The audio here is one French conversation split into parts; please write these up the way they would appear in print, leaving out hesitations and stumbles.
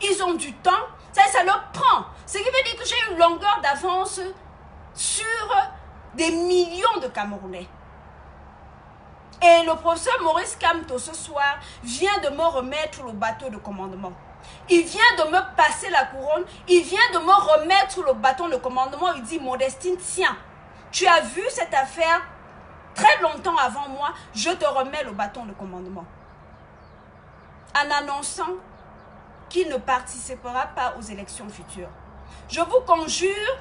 Ils ont du temps, ça leur prend. Ce qui veut dire que j'ai une longueur d'avance sur des millions de Camerounais. Et le professeur Maurice Kamto, ce soir, vient de me remettre le bateau de commandement. Il vient de me passer la couronne. Il vient de me remettre le bâton de commandement. Il dit, Modestine, tiens, tu as vu cette affaire très longtemps avant moi. Je te remets le bâton de commandement. En annonçant qu'il ne participera pas aux élections futures. Je vous conjure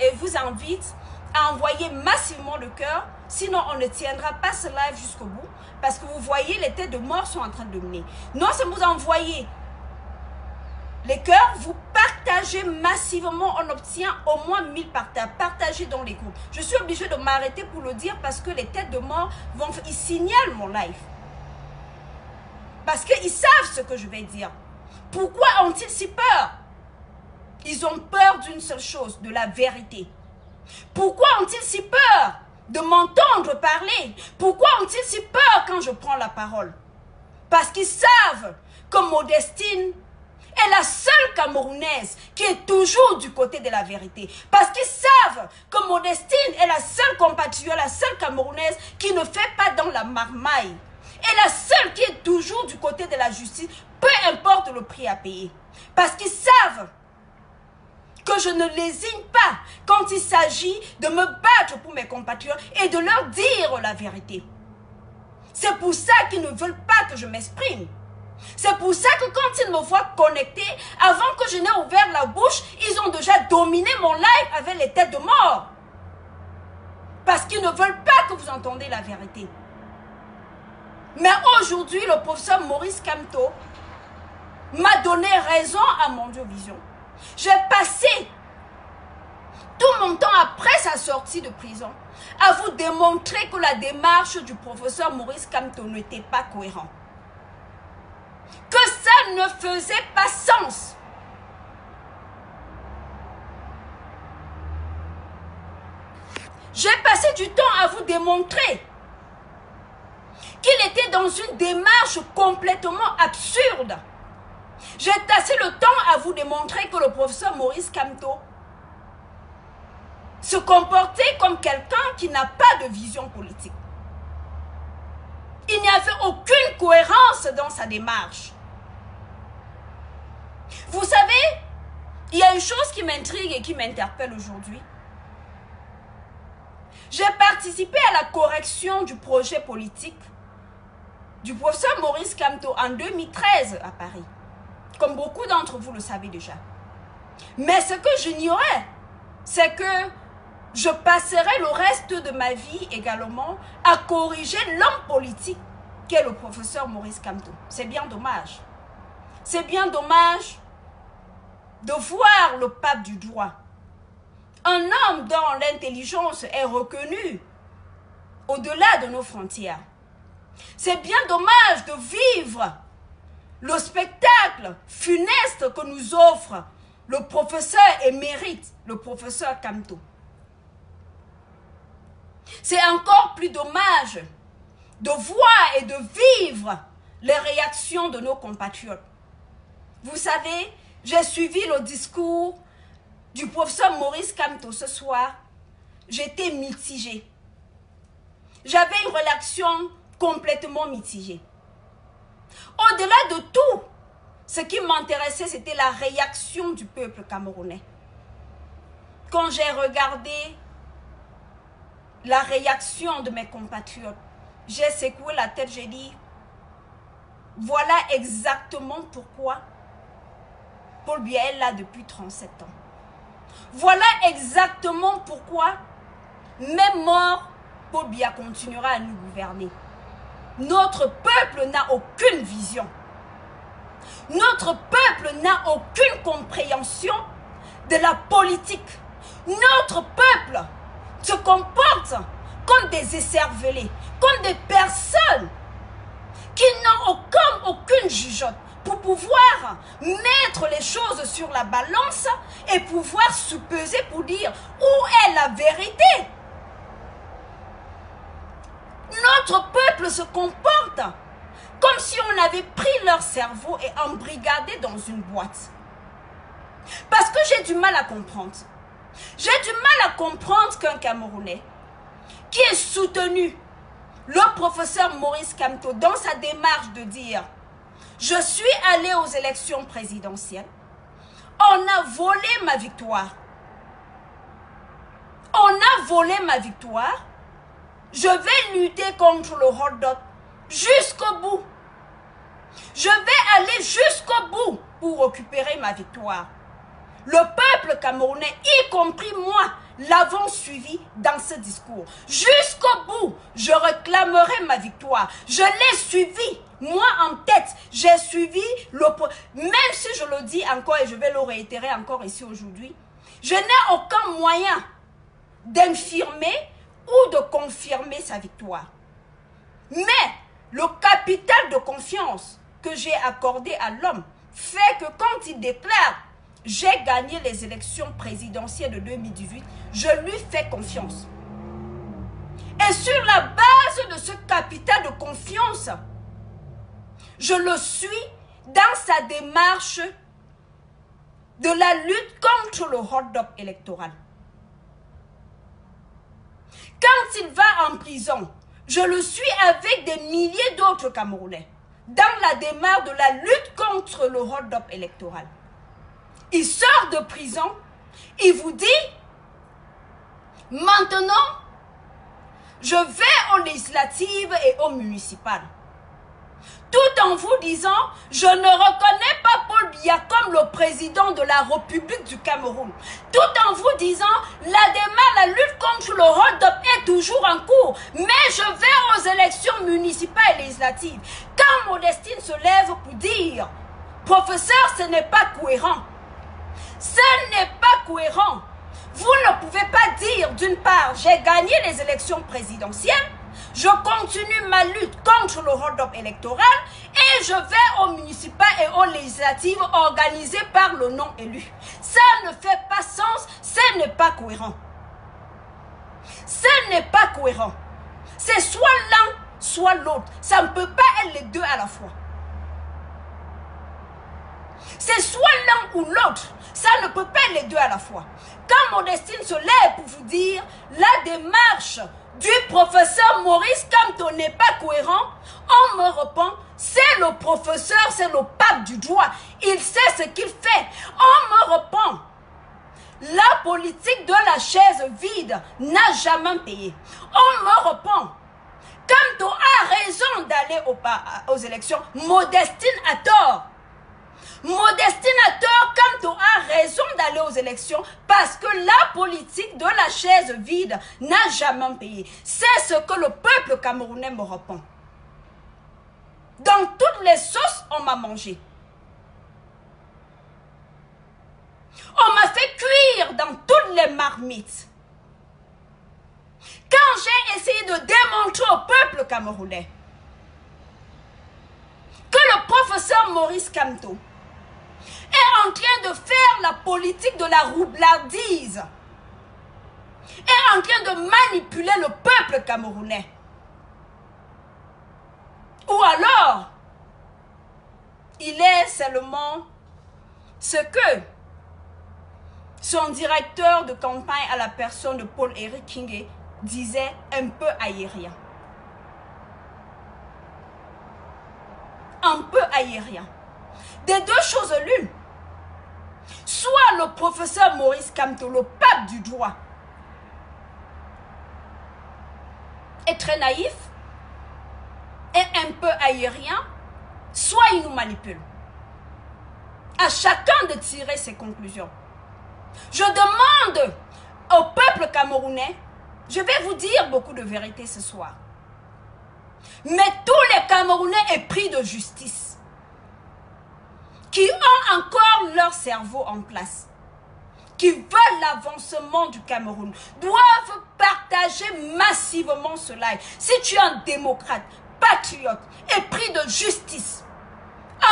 et vous invite à envoyer massivement le cœur. Sinon, on ne tiendra pas ce live jusqu'au bout. Parce que vous voyez, les têtes de mort sont en train de mener. Non, c'est vous envoyer les cœurs, vous partagez massivement, on obtient au moins 1000 partages. Partagez dans les groupes. Je suis obligée de m'arrêter pour le dire parce que les têtes de mort, ils signalent mon live. Parce qu'ils savent ce que je vais dire. Pourquoi ont-ils si peur? Ils ont peur d'une seule chose, de la vérité. Pourquoi ont-ils si peur de m'entendre parler? Pourquoi ont-ils si peur quand je prends la parole? Parce qu'ils savent que Modestine est la seule Camerounaise qui est toujours du côté de la vérité. Parce qu'ils savent que Modestine est la seule compatriote, la seule Camerounaise qui ne fait pas dans la marmaille. Et la seule qui est toujours du côté de la justice, peu importe le prix à payer. Parce qu'ils savent que je ne lésine pas quand il s'agit de me battre pour mes compatriotes et de leur dire la vérité. C'est pour ça qu'ils ne veulent pas que je m'exprime. C'est pour ça que quand ils me voient connecté, avant que je n'ai ouvert la bouche, ils ont déjà dominé mon live avec les têtes de mort. Parce qu'ils ne veulent pas que vous entendiez la vérité. Mais aujourd'hui, le professeur Maurice Kamto m'a donné raison à mon Dieu Vision. J'ai passé tout mon temps après sa sortie de prison à vous démontrer que la démarche du professeur Maurice Kamto n'était pas cohérente. Que ça ne faisait pas sens. J'ai passé du temps à vous démontrer qu'il était dans une démarche complètement absurde. J'ai passé le temps à vous démontrer que le professeur Maurice Kamto se comportait comme quelqu'un qui n'a pas de vision politique. Il n'y avait aucune cohérence dans sa démarche. Vous savez, il y a une chose qui m'intrigue et qui m'interpelle aujourd'hui. J'ai participé à la correction du projet politique du professeur Maurice Kamto en 2013 à Paris. Comme beaucoup d'entre vous le savez déjà. Mais ce que j'ignorais, c'est que je passerai le reste de ma vie également à corriger l'homme politique qu'est le professeur Maurice Kamto. C'est bien dommage. C'est bien dommage de voir le pape du droit. Un homme dont l'intelligence est reconnue au-delà de nos frontières. C'est bien dommage de vivre le spectacle funeste que nous offre le professeur émérite, le professeur Kamto. C'est encore plus dommage de voir et de vivre les réactions de nos compatriotes. Vous savez, j'ai suivi le discours du professeur Maurice Kamto ce soir. J'étais mitigée. J'avais une réaction complètement mitigée. Au-delà de tout, ce qui m'intéressait, c'était la réaction du peuple camerounais. Quand j'ai regardé la réaction de mes compatriotes, j'ai secoué la tête, j'ai dit, voilà exactement pourquoi Paul Biya est là depuis 37 ans. Voilà exactement pourquoi, même mort, Paul Biya continuera à nous gouverner. Notre peuple n'a aucune vision. Notre peuple n'a aucune compréhension de la politique. Notre peuple se comporte comme des écervelés, comme des personnes qui n'ont aucune jugeote pour pouvoir mettre les choses sur la balance et pouvoir se peser pour dire où est la vérité. Notre peuple se comporte comme si on avait pris leur cerveau et embrigadé dans une boîte. Parce que j'ai du mal à comprendre. J'ai du mal à comprendre qu'un Camerounais qui est soutenu, le professeur Maurice Kamto, dans sa démarche de dire « Je suis allé aux élections présidentielles, on a volé ma victoire. On a volé ma victoire, je vais lutter contre le hold-up jusqu'au bout. Je vais aller jusqu'au bout pour récupérer ma victoire. » Le peuple camerounais, y compris moi, l'avons suivi dans ce discours. Jusqu'au bout, je réclamerai ma victoire. Je l'ai suivi, moi en tête. J'ai suivi, même si je le dis encore et je vais le réitérer encore ici aujourd'hui, je n'ai aucun moyen d'infirmer ou de confirmer sa victoire. Mais le capital de confiance que j'ai accordé à l'homme fait que quand il déclare « J'ai gagné les élections présidentielles de 2018 », je lui fais confiance. Et sur la base de ce capital de confiance, je le suis dans sa démarche de la lutte contre le hold-up électoral. Quand il va en prison, je le suis avec des milliers d'autres Camerounais dans la démarche de la lutte contre le hold-up électoral. Il sort de prison, il vous dit, maintenant, je vais aux législatives et aux municipales. Tout en vous disant, je ne reconnais pas Paul Biya comme le président de la République du Cameroun. Tout en vous disant, la démarche, la lutte contre le hold-up est toujours en cours. Mais je vais aux élections municipales et législatives. Quand Modestine se lève pour dire, professeur, ce n'est pas cohérent. Ce n'est pas cohérent. Vous ne pouvez pas dire, d'une part, j'ai gagné les élections présidentielles, je continue ma lutte contre le hold-up électoral et je vais aux municipales et aux législatives organisées par le non élu. Ça ne fait pas sens, ce n'est pas cohérent. Ce n'est pas cohérent. C'est soit l'un, soit l'autre. Ça ne peut pas être les deux à la fois. C'est soit l'un ou l'autre. Ça ne peut pas être les deux à la fois. Quand Modestine se lève pour vous dire la démarche du professeur Maurice Kamto n'est pas cohérent, on me répond, c'est le professeur, c'est le pape du droit. Il sait ce qu'il fait. On me répond, la politique de la chaise vide n'a jamais payé. On me répond, Kamto a raison d'aller aux élections. Modestine a tort. Modestine a tort, Kamto a raison d'aller aux élections parce que la politique de la chaise vide n'a jamais payé. C'est ce que le peuple camerounais me répond. Dans toutes les sauces, on m'a mangé. On m'a fait cuire dans toutes les marmites. Quand j'ai essayé de démontrer au peuple camerounais que le professeur Maurice Kamto est en train de faire la politique de la roublardise, est en train de manipuler le peuple camerounais. Ou alors, il est seulement ce que son directeur de campagne à la personne de Paul-Éric Kingé disait un peu aérien. Un peu aérien. Des deux choses l'une. Soit le professeur Maurice Kamto, le pape du droit, est très naïf, est un peu aérien, soit il nous manipule. À chacun de tirer ses conclusions. Je demande au peuple camerounais, je vais vous dire beaucoup de vérité ce soir, mais tous les Camerounais épris de justice, qui ont encore leur cerveau en place, qui veulent l'avancement du Cameroun, doivent partager massivement ce live. Si tu es un démocrate, patriote, épris de justice,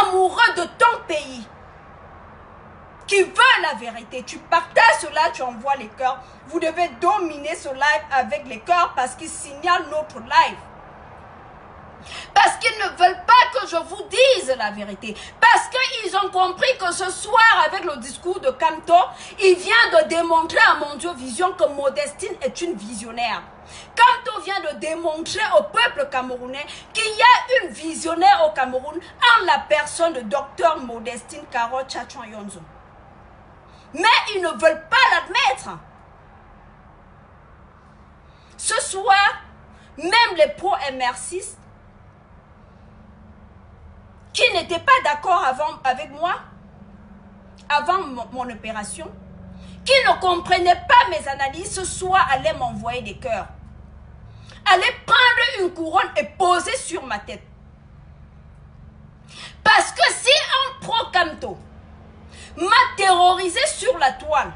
amoureux de ton pays, qui veut la vérité, tu partages cela, tu envoies les cœurs. Vous devez dominer ce live avec les cœurs parce qu'il signale notre live. Parce qu'ils ne veulent pas que je vous dise la vérité. Parce qu'ils ont compris que ce soir, avec le discours de Kamto, il vient de démontrer à Mondio Vision que Modestine est une visionnaire. Kamto vient de démontrer au peuple camerounais qu'il y a une visionnaire au Cameroun en la personne de Dr Modestine Karo Tchatchouan Yonzo. Mais ils ne veulent pas l'admettre. Ce soir, même les pro-MR6 qui n'étaient pas d'accord avec moi, avant mon opération, qui ne comprenaient pas mes analyses, ce soir allaient m'envoyer des cœurs. Allaient prendre une couronne et poser sur ma tête. Parce que si un pro-Kamto m'a terrorisé sur la toile,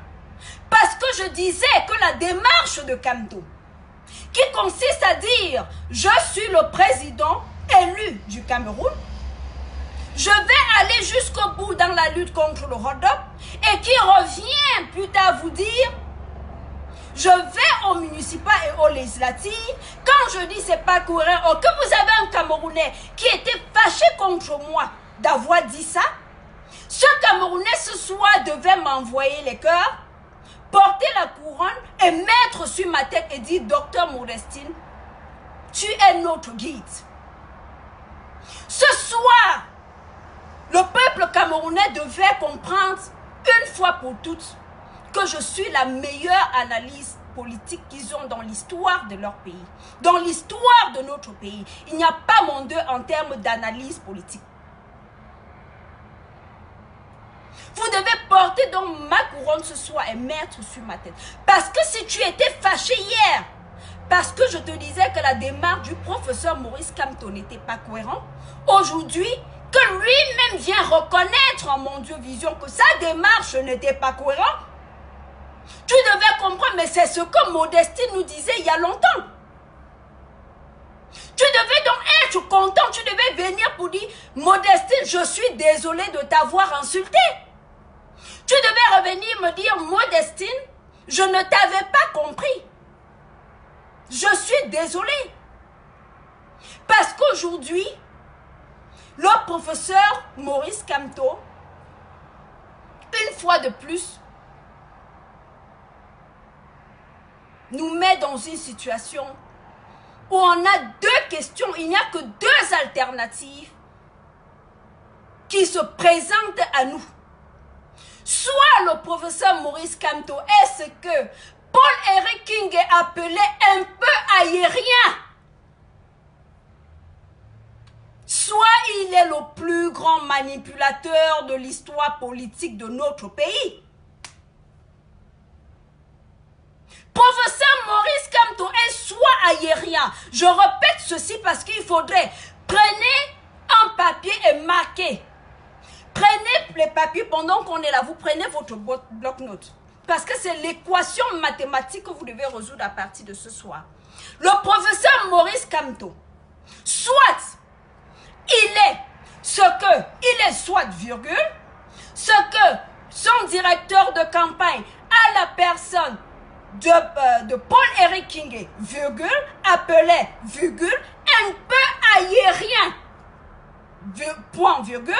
parce que je disais que la démarche de Kamto, qui consiste à dire « Je suis le président élu du Cameroun, je vais aller jusqu'au bout dans la lutte contre le hold-up » et qui revient plus tard vous dire « Je vais aux municipales et aux législatives » quand je dis « c'est pas courant » oh, que vous avez un Camerounais qui était fâché contre moi d'avoir dit ça, ce Camerounais ce soir devait m'envoyer les cœurs, porter la couronne et mettre sur ma tête et dire « Docteur Modestine, tu es notre guide. » Ce soir, le peuple camerounais devait comprendre une fois pour toutes que je suis la meilleure analyse politique qu'ils ont dans l'histoire de leur pays, dans l'histoire de notre pays. Il n'y a pas mon deux en termes d'analyse politique. Vous devez porter donc ma couronne ce soir et mettre sur ma tête. Parce que si tu étais fâché hier, parce que je te disais que la démarche du professeur Maurice Kamto n'était pas cohérente, aujourd'hui, que lui-même vient reconnaître en Mondio Vision que sa démarche n'était pas cohérente, tu devais comprendre, mais c'est ce que Modestine nous disait il y a longtemps. Tu devais donc être content, tu devais venir pour dire, Modestine, je suis désolé de t'avoir insulté. Tu devais revenir me dire, Modestine, je ne t'avais pas compris. Je suis désolé. Parce qu'aujourd'hui, le professeur Maurice Kamto, une fois de plus, nous met dans une situation où on a deux questions, il n'y a que deux alternatives qui se présentent à nous. Soit le professeur Maurice Kamto est ce que Paul-Éric Kinge appelait un peu aérien. Soit il est le plus grand manipulateur de l'histoire politique de notre pays. Professeur Maurice Kamto est soit aérien. Je répète ceci parce qu'il faudrait prenez un papier et marquez. Prenez les papiers pendant qu'on est là. Vous prenez votre bloc-notes. Parce que c'est l'équation mathématique que vous devez résoudre à partir de ce soir. Le professeur Maurice Kamto, soit il est ce que, il est soit virgule, ce que son directeur de campagne à la personne de Paul-Éric Kinge, virgule, appelait, virgule, un peu aérien, point, virgule,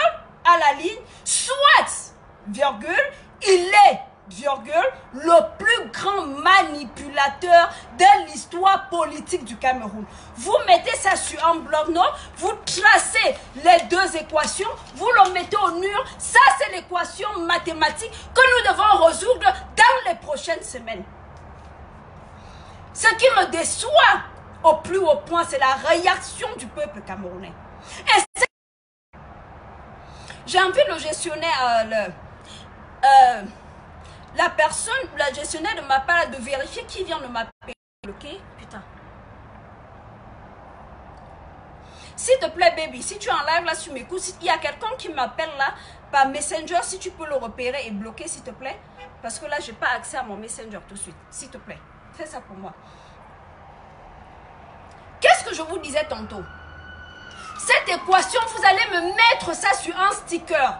à la ligne, soit, virgule, il est, virgule, le plus grand manipulateur de l'histoire politique du Cameroun. Vous mettez ça sur un bloc-notes, vous tracez les deux équations, vous le mettez au mur, ça c'est l'équation mathématique que nous devons résoudre dans les prochaines semaines. Ce qui me déçoit au plus haut point, c'est la réaction du peuple camerounais. J'ai envie le gestionnaire, la personne, la gestionnaire de ma part, de vérifier qui vient de m'appeler. Ok? Putain. S'il te plaît, baby, si tu es en live là sur mes coups, s'il y a quelqu'un qui m'appelle là par Messenger, si tu peux le repérer et bloquer, s'il te plaît. Parce que là, je n'ai pas accès à mon Messenger tout de suite. S'il te plaît, fais ça pour moi. Qu'est-ce que je vous disais tantôt? Cette équation, vous allez me mettre ça sur un sticker.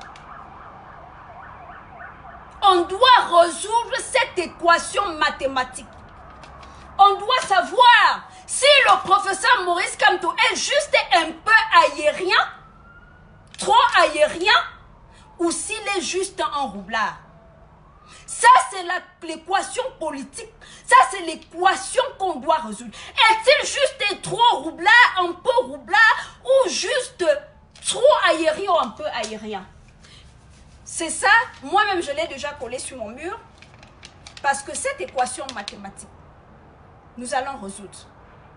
On doit résoudre cette équation mathématique. On doit savoir Si le professeur Maurice Kamto est juste un peu aérien, trop aérien, ou s'il est juste un roublard. Ça, c'est l'équation politique. Ça, c'est l'équation qu'on doit résoudre. Est-il juste trop roublard, un peu roublard, ou juste trop aérien ou un peu aérien? C'est ça, moi-même, je l'ai déjà collé sur mon mur, parce que cette équation mathématique, nous allons résoudre.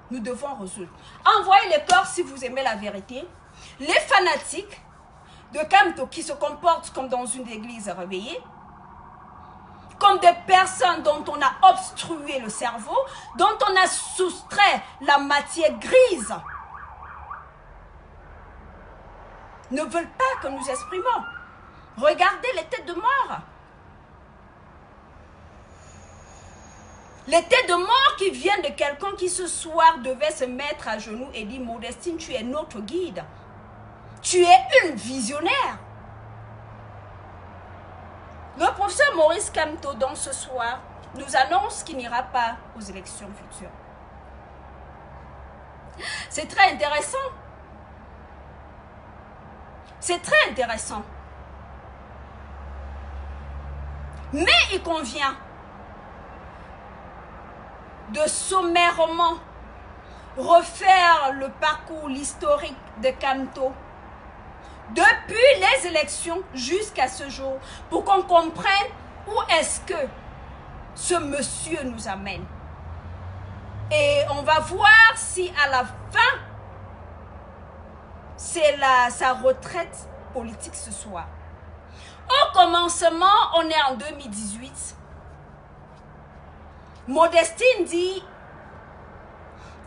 Nous devons résoudre. Envoyez les corps si vous aimez la vérité. Les fanatiques de Kamto qui se comportent comme dans une église réveillée, comme des personnes dont on a obstrué le cerveau, dont on a soustrait la matière grise, ne veulent pas que nous exprimons. Regardez les têtes de mort. Les têtes de mort qui viennent de quelqu'un qui ce soir devait se mettre à genoux et dire « Modestine, tu es notre guide. Tu es une visionnaire. » Le professeur Maurice Kamto, donc ce soir, nous annonce qu'il n'ira pas aux élections futures. C'est très intéressant. C'est très intéressant. Mais il convient de sommairement refaire le parcours, l'historique de Kamto depuis les élections jusqu'à ce jour pour qu'on comprenne où est-ce que ce monsieur nous amène. Et on va voir si à la fin c'est sa retraite politique ce soir. Au commencement, on est en 2018. Modestine dit,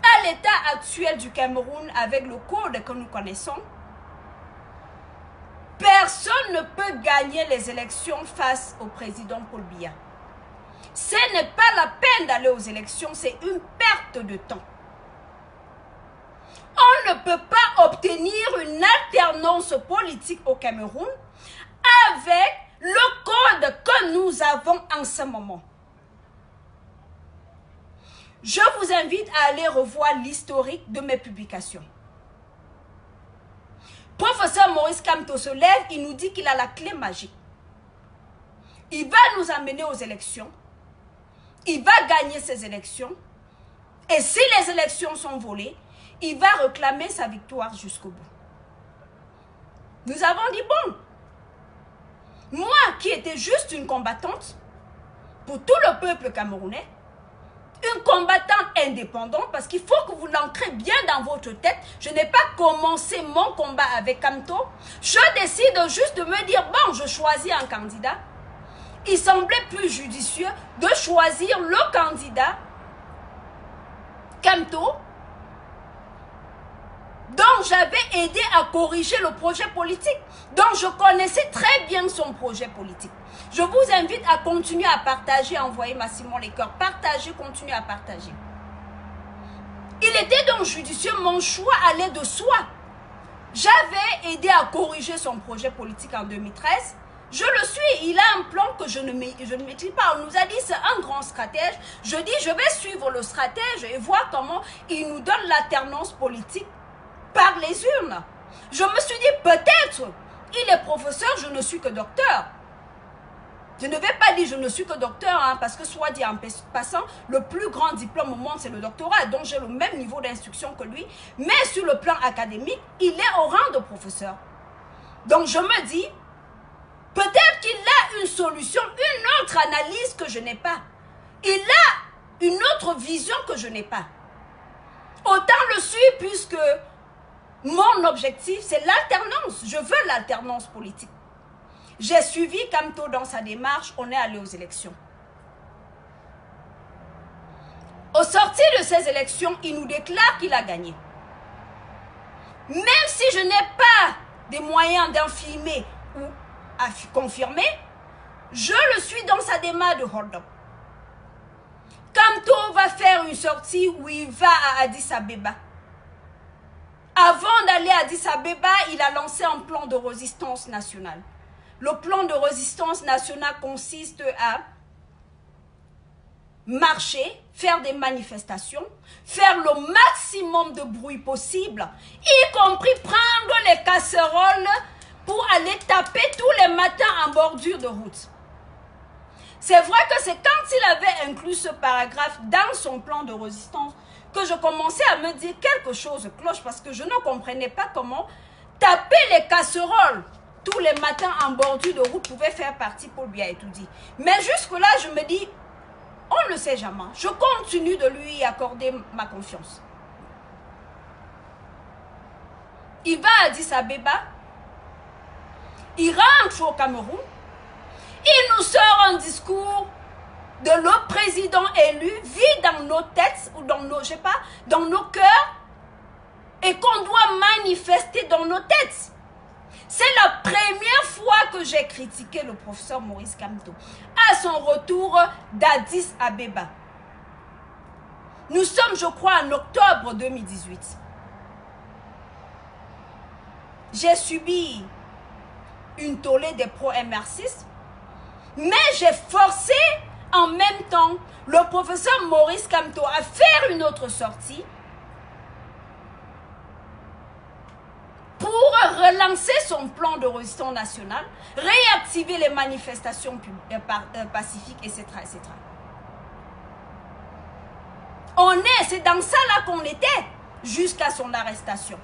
à l'état actuel du Cameroun, avec le code que nous connaissons, personne ne peut gagner les élections face au président Paul Biya. Ce n'est pas la peine d'aller aux élections, c'est une perte de temps. On ne peut pas obtenir une alternance politique au Cameroun avec le code que nous avons en ce moment. Je vous invite à aller revoir l'historique de mes publications. Professeur Maurice Kamto se lève, il nous dit qu'il a la clé magique. Il va nous amener aux élections. Il va gagner ces élections. Et si les élections sont volées, il va réclamer sa victoire jusqu'au bout. Nous avons dit, bon, moi qui étais juste une combattante pour tout le peuple camerounais, une combattante indépendante, parce qu'il faut que vous l'ancrez bien dans votre tête. Je n'ai pas commencé mon combat avec Kamto. Je décide juste de me dire, bon, je choisis un candidat. Il semblait plus judicieux de choisir le candidat Kamto, dont j'avais aidé à corriger le projet politique, dont je connaissais très bien son projet politique. Je vous invite à continuer à partager, à envoyer massivement les cœurs. Partagez, continuez à partager. Il était donc judicieux, mon choix allait de soi. J'avais aidé à corriger son projet politique en 2013. Je le suis, il a un plan que je ne maîtrise pas. On nous a dit c'est un grand stratège. Je dis je vais suivre le stratège et voir comment il nous donne l'alternance politique par les urnes. Je me suis dit peut-être il est professeur, je ne suis que docteur. Je ne vais pas dire je ne suis que docteur, hein, parce que soit dit en passant, le plus grand diplôme au monde c'est le doctorat, donc j'ai le même niveau d'instruction que lui, mais sur le plan académique, il est au rang de professeur. Donc je me dis, peut-être qu'il a une solution, une autre analyse que je n'ai pas. Il a une autre vision que je n'ai pas. Autant le suivre puisque mon objectif c'est l'alternance, je veux l'alternance politique. J'ai suivi Kamto dans sa démarche, on est allé aux élections. Au sortir de ces élections, il nous déclare qu'il a gagné. Même si je n'ai pas des moyens d'infirmer ou à confirmer, je le suis dans sa démarche de hold-up. Kamto va faire une sortie où il va à Addis Abeba. Avant d'aller à Addis Abeba, il a lancé un plan de résistance nationale. Le plan de résistance nationale consiste à marcher, faire des manifestations, faire le maximum de bruit possible, y compris prendre les casseroles pour aller taper tous les matins en bordure de route. C'est vrai que c'est quand il avait inclus ce paragraphe dans son plan de résistance que je commençais à me dire quelque chose cloche parce que je ne comprenais pas comment taper les casseroles tous les matins en bordure de route pouvait faire partie pour lui étudier. Mais jusque-là, je me dis, on ne sait jamais. Je continue de lui accorder ma confiance. Il va à Addis Abeba, il rentre au Cameroun, il nous sort un discours de le président élu, vit dans nos têtes ou dans nos, je sais pas, dans nos cœurs et qu'on doit manifester dans nos têtes. C'est la première fois que j'ai critiqué le professeur Maurice Kamto à son retour d'Addis Abeba. Nous sommes, je crois, en octobre 2018. J'ai subi une tollée des pro-MR6, mais j'ai forcé en même temps le professeur Maurice Kamto à faire une autre sortie pour relancer son plan de résistance nationale, réactiver les manifestations pacifiques, etc., etc. C'est dans ça là qu'on était jusqu'à son arrestation.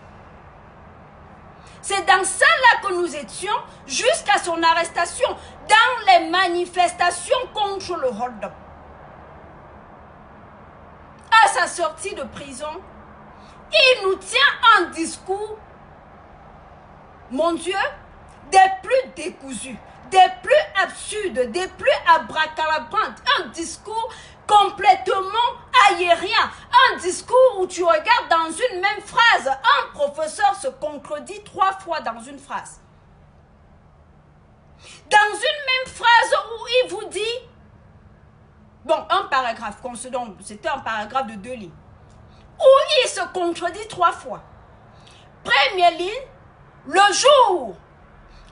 C'est dans ça là que nous étions jusqu'à son arrestation, dans les manifestations contre le hold-up. À sa sortie de prison, il nous tient un discours, mon Dieu, des plus décousus, des plus absurdes, des plus abracadabrantes, un discours complètement aérien, un discours où tu regardes dans une même phrase, un professeur se contredit 3 fois dans une phrase. Dans une même phrase où il vous dit, bon, un paragraphe, c'était un paragraphe de 2 lignes, où il se contredit 3 fois. Première ligne, le jour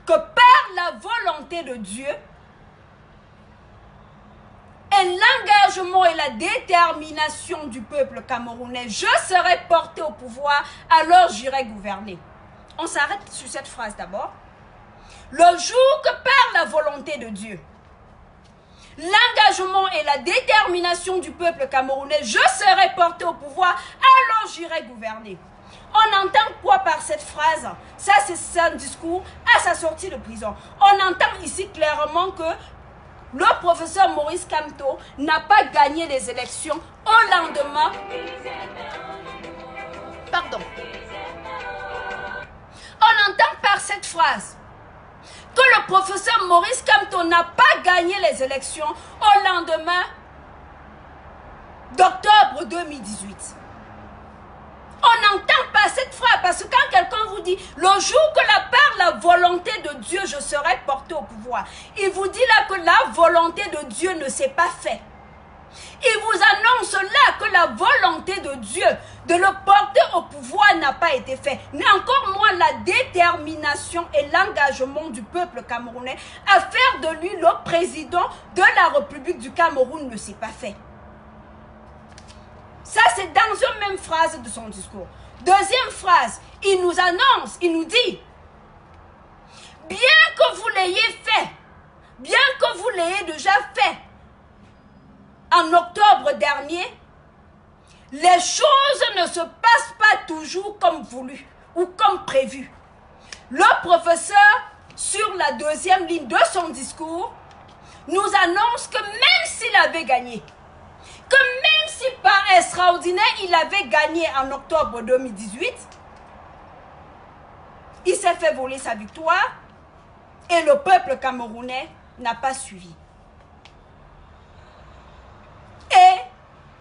que par la volonté de Dieu, et l'engagement et la détermination du peuple camerounais, je serai porté au pouvoir, alors j'irai gouverner. On s'arrête sur cette phrase d'abord. Le jour que par la volonté de Dieu, l'engagement et la détermination du peuple camerounais, je serai porté au pouvoir, alors j'irai gouverner. On entend quoi par cette phrase? Ça, c'est un discours à sa sortie de prison. On entend ici clairement que le professeur Maurice Kamto n'a pas gagné les élections au lendemain. Pardon. On entend par cette phrase que le professeur Maurice Kamto n'a pas gagné les élections au lendemain d'octobre 2018. On n'entend pas cette phrase parce que quand quelqu'un vous dit le jour que par la volonté de Dieu je serai porté au pouvoir, il vous dit là que la volonté de Dieu ne s'est pas faite. Il vous annonce là que la volonté de Dieu de le porter au pouvoir n'a pas été faite. Mais encore moins la détermination et l'engagement du peuple camerounais à faire de lui le président de la République du Cameroun ne s'est pas fait. Ça, c'est dans une même phrase de son discours. Deuxième phrase, il nous annonce, il nous dit, bien que vous l'ayez fait, bien que vous l'ayez déjà fait, en octobre dernier, les choses ne se passent pas toujours comme voulu ou comme prévu. Le professeur, sur la deuxième ligne de son discours, nous annonce que même s'il avait gagné, que même si par extraordinaire il avait gagné en octobre 2018, il s'est fait voler sa victoire et le peuple camerounais n'a pas suivi. Et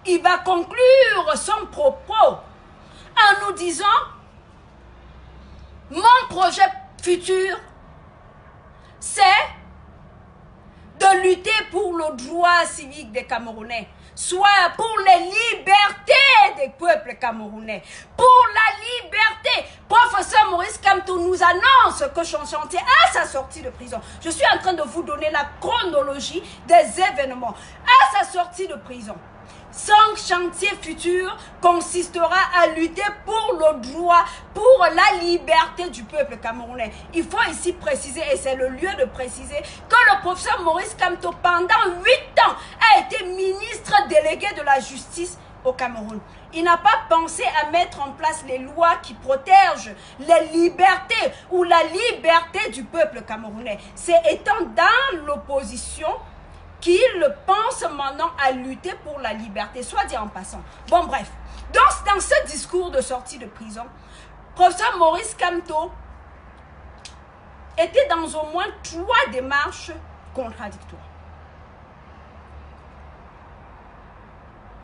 il va conclure son propos en nous disant: mon projet futur, c'est de lutter pour le droit civique des Camerounais, soit pour les libertés des peuples camerounais, pour la liberté. Professeur Maurice Kamto nous annonce que son chantier à sa sortie de prison, je suis en train de vous donner la chronologie des événements, à sa sortie de prison, son chantier futur consistera à lutter pour le droit, pour la liberté du peuple camerounais. Il faut ici préciser, et c'est le lieu de préciser, que le professeur Maurice Kamto, pendant 8 ans, a été ministre délégué de la justice au Cameroun. Il n'a pas pensé à mettre en place les lois qui protègent les libertés ou la liberté du peuple camerounais. C'est étant dans l'opposition qu'il pense maintenant à lutter pour la liberté, soit dit en passant. Bon, bref. Donc, dans ce discours de sortie de prison, professeur Maurice Kamto était dans au moins 3 démarches contradictoires.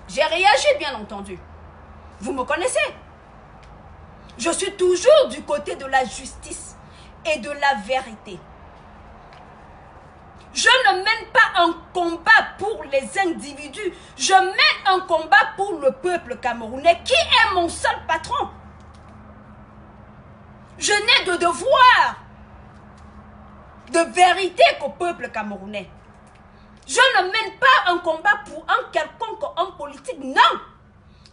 J'ai réagi, bien entendu. Vous me connaissez. Je suis toujours du côté de la justice et de la vérité. Je ne mène pas un combat pour les individus. Je mène un combat pour le peuple camerounais qui est mon seul patron. Je n'ai de devoir de vérité qu'au peuple camerounais. Je ne mène pas un combat pour un quelconque homme politique. Non.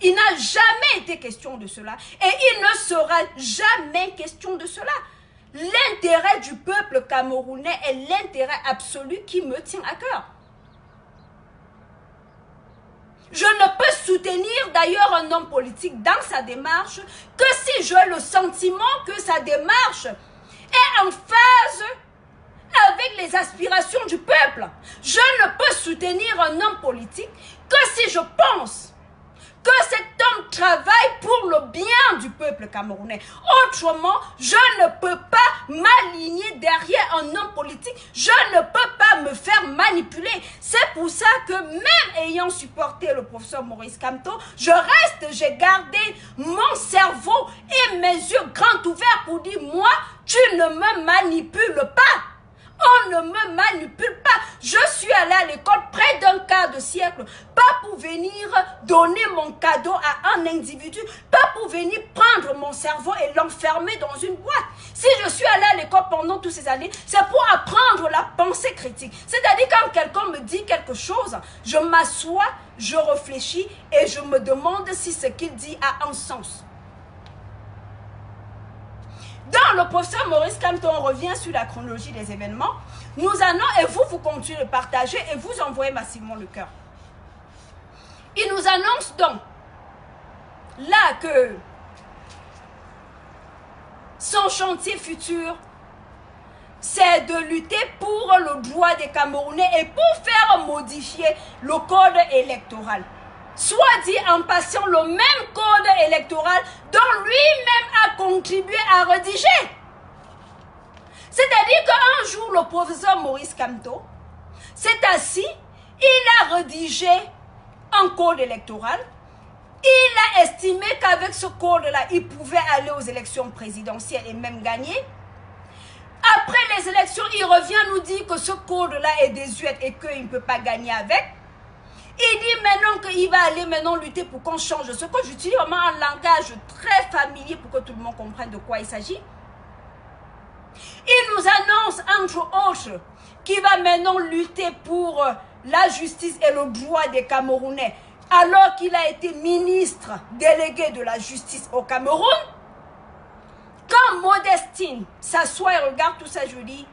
Il n'a jamais été question de cela. Et il ne sera jamais question de cela. L'intérêt du peuple camerounais est l'intérêt absolu qui me tient à cœur. Je ne peux soutenir d'ailleurs un homme politique dans sa démarche que si j'ai le sentiment que sa démarche est en phase avec les aspirations du peuple. Je ne peux soutenir un homme politique que si je pense que cet homme travaille pour le bien du peuple camerounais. Autrement, je ne peux pas m'aligner derrière un homme politique. Je ne peux pas me faire manipuler. C'est pour ça que même ayant supporté le professeur Maurice Kamto, j'ai gardé mon cerveau et mes yeux grands ouverts pour dire, moi, tu ne me manipules pas. On ne me manipule pas. Je suis allée à l'école près d'un quart de siècle, pas pour venir donner mon cadeau à un individu, pas pour venir prendre mon cerveau et l'enfermer dans une boîte. Si je suis allée à l'école pendant toutes ces années, c'est pour apprendre la pensée critique. C'est-à-dire quand quelqu'un me dit quelque chose, je m'assois, je réfléchis et je me demande si ce qu'il dit a un sens. Dans le professeur Maurice Kamto, on revient sur la chronologie des événements. Nous allons, et vous continuez de partager et vous envoyez massivement le cœur. Il nous annonce donc là que son chantier futur, c'est de lutter pour le droit des Camerounais et pour faire modifier le code électoral. Soit dit en passant, le même code électoral dont lui-même a contribué à rédiger. C'est-à-dire qu'un jour, le professeur Maurice Kamto s'est assis, il a rédigé un code électoral. Il a estimé qu'avec ce code-là, il pouvait aller aux élections présidentielles et même gagner. Après les élections, il revient nous dire que ce code-là est désuet et qu'il ne peut pas gagner avec. Il dit maintenant qu'il va aller maintenant lutter pour qu'on change ce code. J'utilise vraiment un langage très familier pour que tout le monde comprenne de quoi il s'agit. Il nous annonce, entre autres, qu'il va maintenant lutter pour la justice et le droit des Camerounais, alors qu'il a été ministre délégué de la justice au Cameroun. Quand Modestine s'assoit et regarde tout ça, je dis,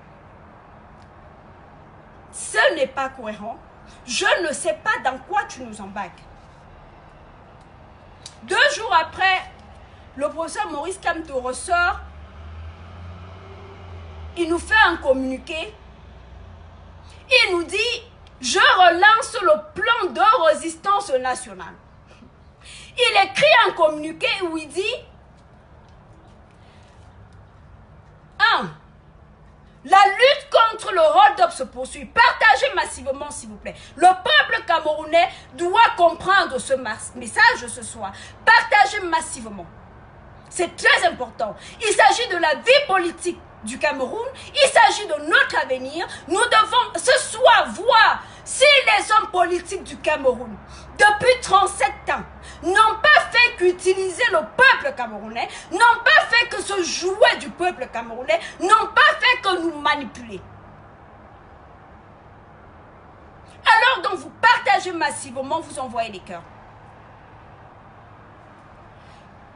ce n'est pas cohérent. Je ne sais pas dans quoi tu nous embarques. 2 jours après, le professeur Maurice Kamto ressort. Il nous fait un communiqué. Il nous dit, je relance le plan de résistance nationale. Il écrit un communiqué où il dit, 1. La lutte contre le hold-up se poursuit. Partagez massivement, s'il vous plaît. Le peuple camerounais doit comprendre ce message ce soir. Partagez massivement. C'est très important. Il s'agit de la vie politique du Cameroun. Il s'agit de notre avenir. Nous devons ce soir voir si les hommes politiques du Cameroun, depuis 37 ans, n'ont pas fait qu'utiliser le peuple camerounais, n'ont pas fait que se jouer du peuple camerounais, n'ont pas fait que nous manipuler. Alors donc vous partagez partage massivement, vous envoyez des cœurs.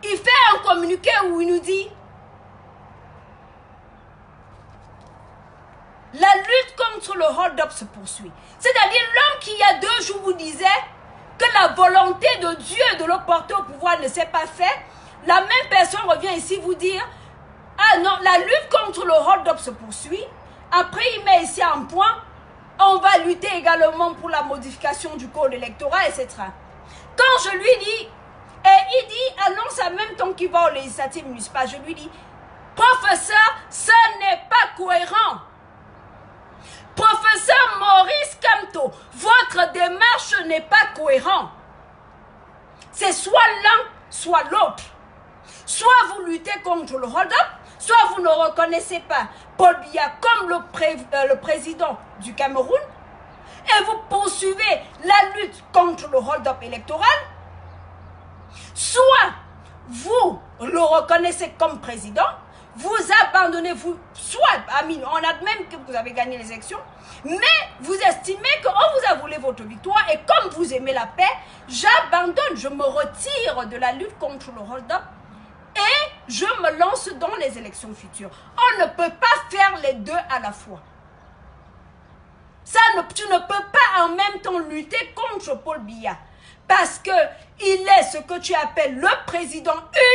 Il fait un communiqué où il nous dit la lutte contre le hold-up se poursuit. C'est-à-dire l'homme qui il y a 2 jours vous disait que la volonté de Dieu de le porter au pouvoir ne s'est pas faite, la même personne revient ici vous dire ah non, la lutte contre le hold-up se poursuit. Après il met ici un point, on va lutter également pour la modification du code électoral, etc. Quand je lui dis, et il dit, annonce en même temps qu'il va aux législatives municipales, je lui dis, professeur, ce n'est pas cohérent. Professeur Maurice Kamto, votre démarche n'est pas cohérente. C'est soit l'un, soit l'autre. Soit vous luttez contre le hold-up, soit vous ne reconnaissez pas Paul Biya comme le président du Cameroun et vous poursuivez la lutte contre le hold-up électoral, soit vous le reconnaissez comme président, vous abandonnez, soit, Amine, on admet que vous avez gagné les élections, mais vous estimez que vous voulu votre victoire et comme vous aimez la paix, j'abandonne, je me retire de la lutte contre le hold-up et je me lance dans les élections futures. On ne peut pas faire les deux à la fois. Tu ne peux pas en même temps lutter contre Paul Biya parce qu'il est ce que tu appelles le président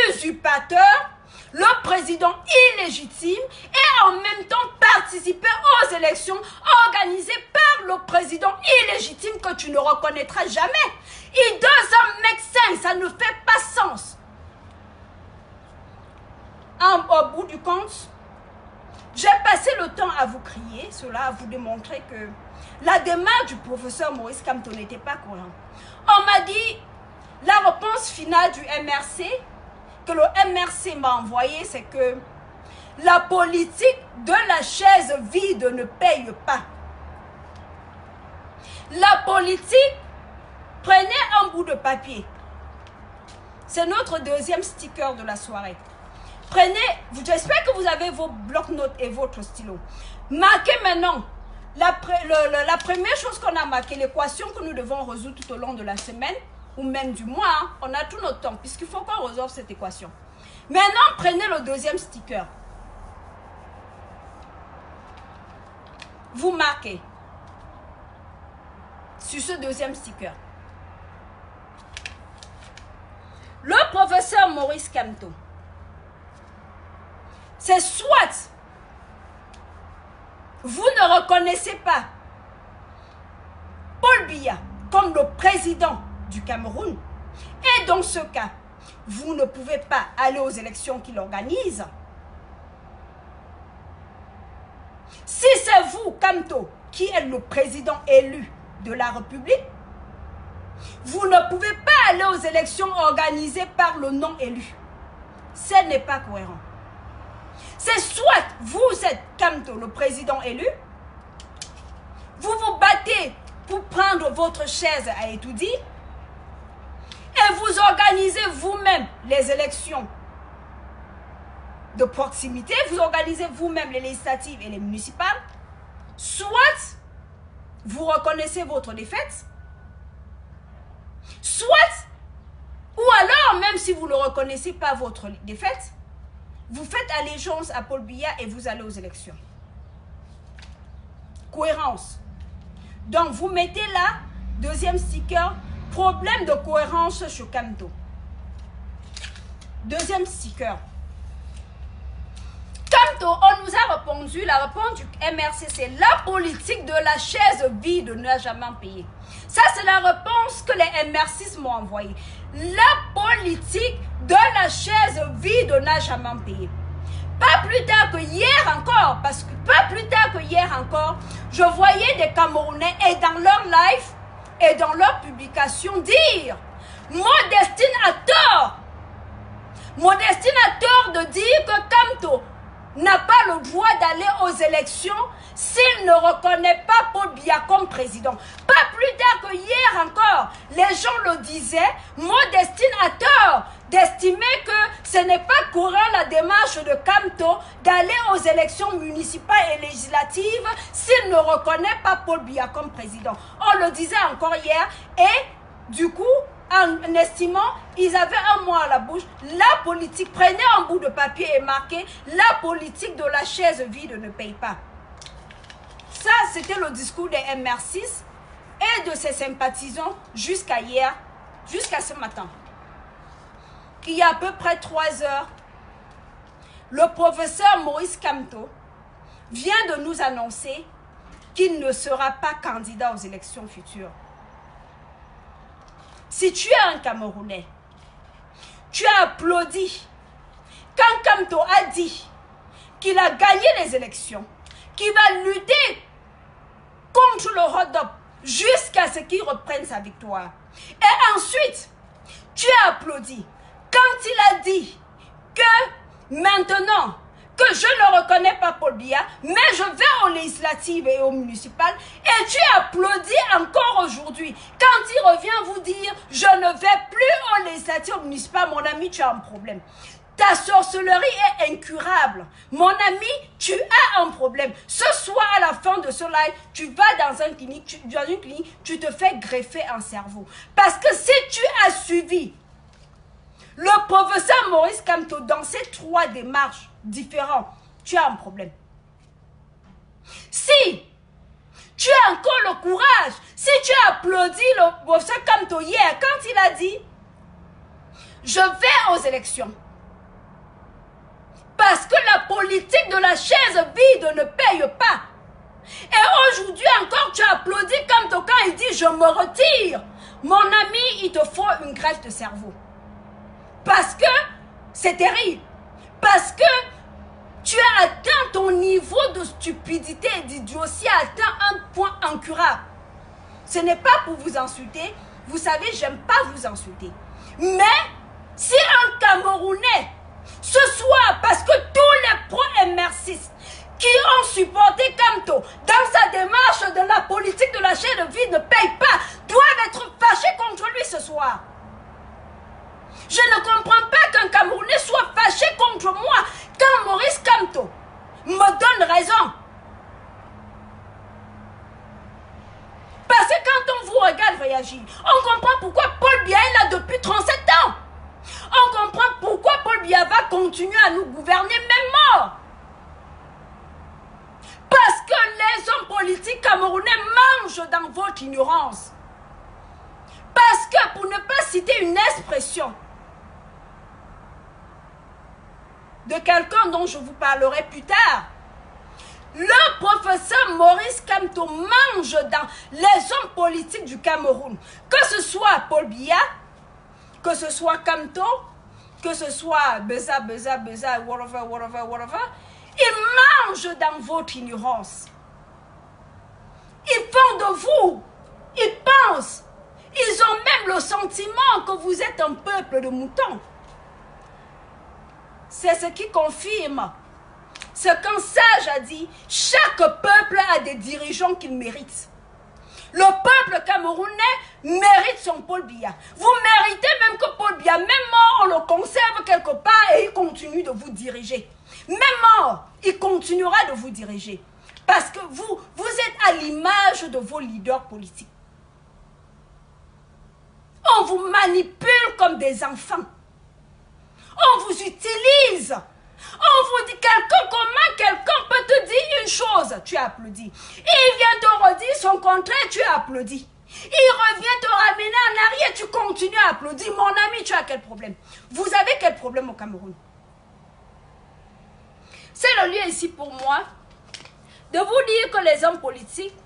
usurpateur, le président illégitime et en même temps participer aux élections organisées par le président illégitime que tu ne reconnaîtras jamais. It doesn't make sense, ça ne fait pas sens. Au bout du compte, j'ai passé le temps à vous crier, cela à vous démontrer que la démarche du professeur Maurice Kamto n'était pas cohérente. On m'a dit, la réponse finale du MRC, que le MRC m'a envoyé, c'est que la politique de la chaise vide ne paye pas. La politique, prenez un bout de papier. C'est notre deuxième sticker de la soirée. Prenez, j'espère que vous avez vos blocs-notes et votre stylo. Marquez maintenant la première chose qu'on a marqué, l'équation que nous devons résoudre tout au long de la semaine ou même du mois. Hein, on a tout notre temps puisqu'il faut qu'on résolve cette équation. Maintenant, prenez le deuxième sticker. Vous marquez sur ce deuxième sticker. Le professeur Maurice Kamto. C'est soit vous ne reconnaissez pas Paul Biya comme le président du Cameroun et dans ce cas, vous ne pouvez pas aller aux élections qu'il organise. Si c'est vous, Kamto, qui êtes le président élu de la République, vous ne pouvez pas aller aux élections organisées par le non-élu. Ce n'est pas cohérent. C'est soit vous êtes Kamto, le président élu, vous vous battez pour prendre votre chaise à Etoudi et vous organisez vous-même les élections de proximité, vous organisez vous-même les législatives et les municipales, soit vous reconnaissez votre défaite, soit, ou alors même si vous ne reconnaissez pas votre défaite, vous faites allégeance à Paul Biya et vous allez aux élections. Cohérence. Donc, vous mettez là, deuxième sticker, problème de cohérence chez Kamto. Deuxième sticker. Kamto, on nous a répondu, la réponse du MRC, c'est la politique de la chaise vide n'a jamais payé. Ça, c'est la réponse que les MRC m'ont envoyée. La politique de la chaise vide n'a jamais payé. Pas plus tard que hier encore, parce que pas plus tard que hier encore, je voyais des Camerounais et dans leur live et dans leur publication dire Modestine a tort. Modestine a tort de dire que Kamto n'a pas le droit d'aller aux élections s'il ne reconnaît pas Paul Biya comme président. Pas plus tard que hier encore, les gens le disaient, Modestine a tort d'estimer que ce n'est pas courant la démarche de Kamto d'aller aux élections municipales et législatives s'il ne reconnaît pas Paul Biya comme président. On le disait encore hier et du coup, en estimant, ils avaient un mot à la bouche, la politique, prenez un bout de papier et marquez, la politique de la chaise vide ne paye pas. Ça, c'était le discours des MR6 et de ses sympathisants jusqu'à hier, jusqu'à ce matin. Il y a à peu près 3 heures, le professeur Maurice Kamto vient de nous annoncer qu'il ne sera pas candidat aux élections futures. Si tu es un Camerounais, tu as applaudi quand Kamto a dit qu'il a gagné les élections, qu'il va lutter contre le Rodop jusqu'à ce qu'il reprenne sa victoire. Et ensuite, tu as applaudi quand il a dit que maintenant que je ne reconnais pas Paul Biya, mais je vais aux législatives et aux municipales, et tu applaudis encore aujourd'hui. Quand il revient vous dire, je ne vais plus aux législatives et aux municipales, mon ami, tu as un problème. Ta sorcellerie est incurable. Mon ami, tu as un problème. Ce soir, à la fin de ce live, tu vas dans une clinique, tu te fais greffer un cerveau. Parce que si tu as suivi le professeur Maurice Kamto dans ces 3 démarches différentes, tu as un problème. Si tu as encore le courage, si tu as applaudi le professeur Kamto hier, quand il a dit « Je vais aux élections », parce que la politique de la chaise vide ne paye pas. Et aujourd'hui encore, tu applaudis Kamto quand il dit « Je me retire ». Mon ami, il te faut une greffe de cerveau. Parce que c'est terrible. Parce que tu as atteint ton niveau de stupidité et d'idiotie, atteint un point incurable. Ce n'est pas pour vous insulter. Vous savez, j'aime pas vous insulter. Mais si un Camerounais, ce soir, parce que tous les pro-MR6 qui ont supporté Kamto dans sa démarche de la politique de la chaise vide ne payent pas, doivent être fâchés contre lui ce soir. Je ne comprends pas qu'un Camerounais soit fâché contre moi quand Maurice Kamto me donne raison. Parce que quand on vous regarde réagir, on comprend pourquoi Paul Biya est là depuis 37 ans. On comprend pourquoi Paul Biya va continuer à nous gouverner même mort. Parce que les hommes politiques camerounais mangent dans votre ignorance. Parce que, pour ne pas citer une expression de quelqu'un dont je vous parlerai plus tard, le professeur Maurice Kamto mange dans les hommes politiques du Cameroun. Que ce soit Paul Biya, que ce soit Kamto, que ce soit Beza, whatever, ils mangent dans votre ignorance. Ils font de vous, ils pensent, ils ont même le sentiment que vous êtes un peuple de moutons. C'est ce qui confirme ce qu'un sage a dit, chaque peuple a des dirigeants qu'il mérite. Le peuple camerounais mérite son Paul Biya. Vous méritez même que Paul Biya, même mort, on le conserve quelque part et il continue de vous diriger. Même mort, il continuera de vous diriger. Parce que vous êtes à l'image de vos leaders politiques. On vous manipule comme des enfants. On vous utilise. On vous dit comment quelqu'un peut te dire une chose, tu applaudis. Il vient te redire son contraire, tu applaudis. Il revient te ramener en arrière, tu continues à applaudir. Mon ami, tu as quel problème? Vous avez quel problème au Cameroun? C'est le lieu ici pour moi de vous dire que les hommes politiques,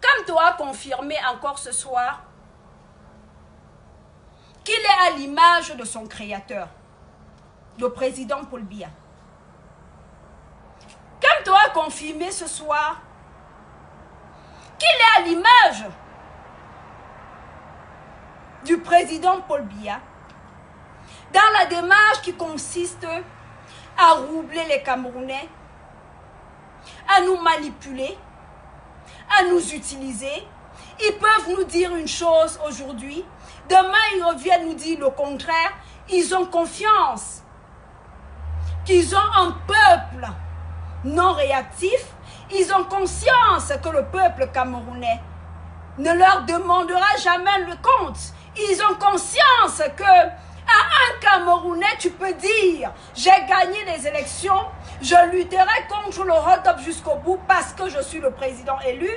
comme toi, confirmé encore ce soir, qu'il est à l'image de son créateur, le président Paul Biya. Comme toi a confirmé ce soir qu'il est à l'image du président Paul Biya dans la démarche qui consiste à roubler les Camerounais, à nous manipuler, à nous utiliser. Ils peuvent nous dire une chose aujourd'hui, demain ils reviennent nous dire le contraire. ils ont confiance qu'ils ont un peuple non réactif. Ils ont conscience que le peuple camerounais ne leur demandera jamais le compte. Ils ont conscience que à un Camerounais, tu peux dire « J'ai gagné les élections, je lutterai contre le hold-up jusqu'au bout parce que je suis le président élu. »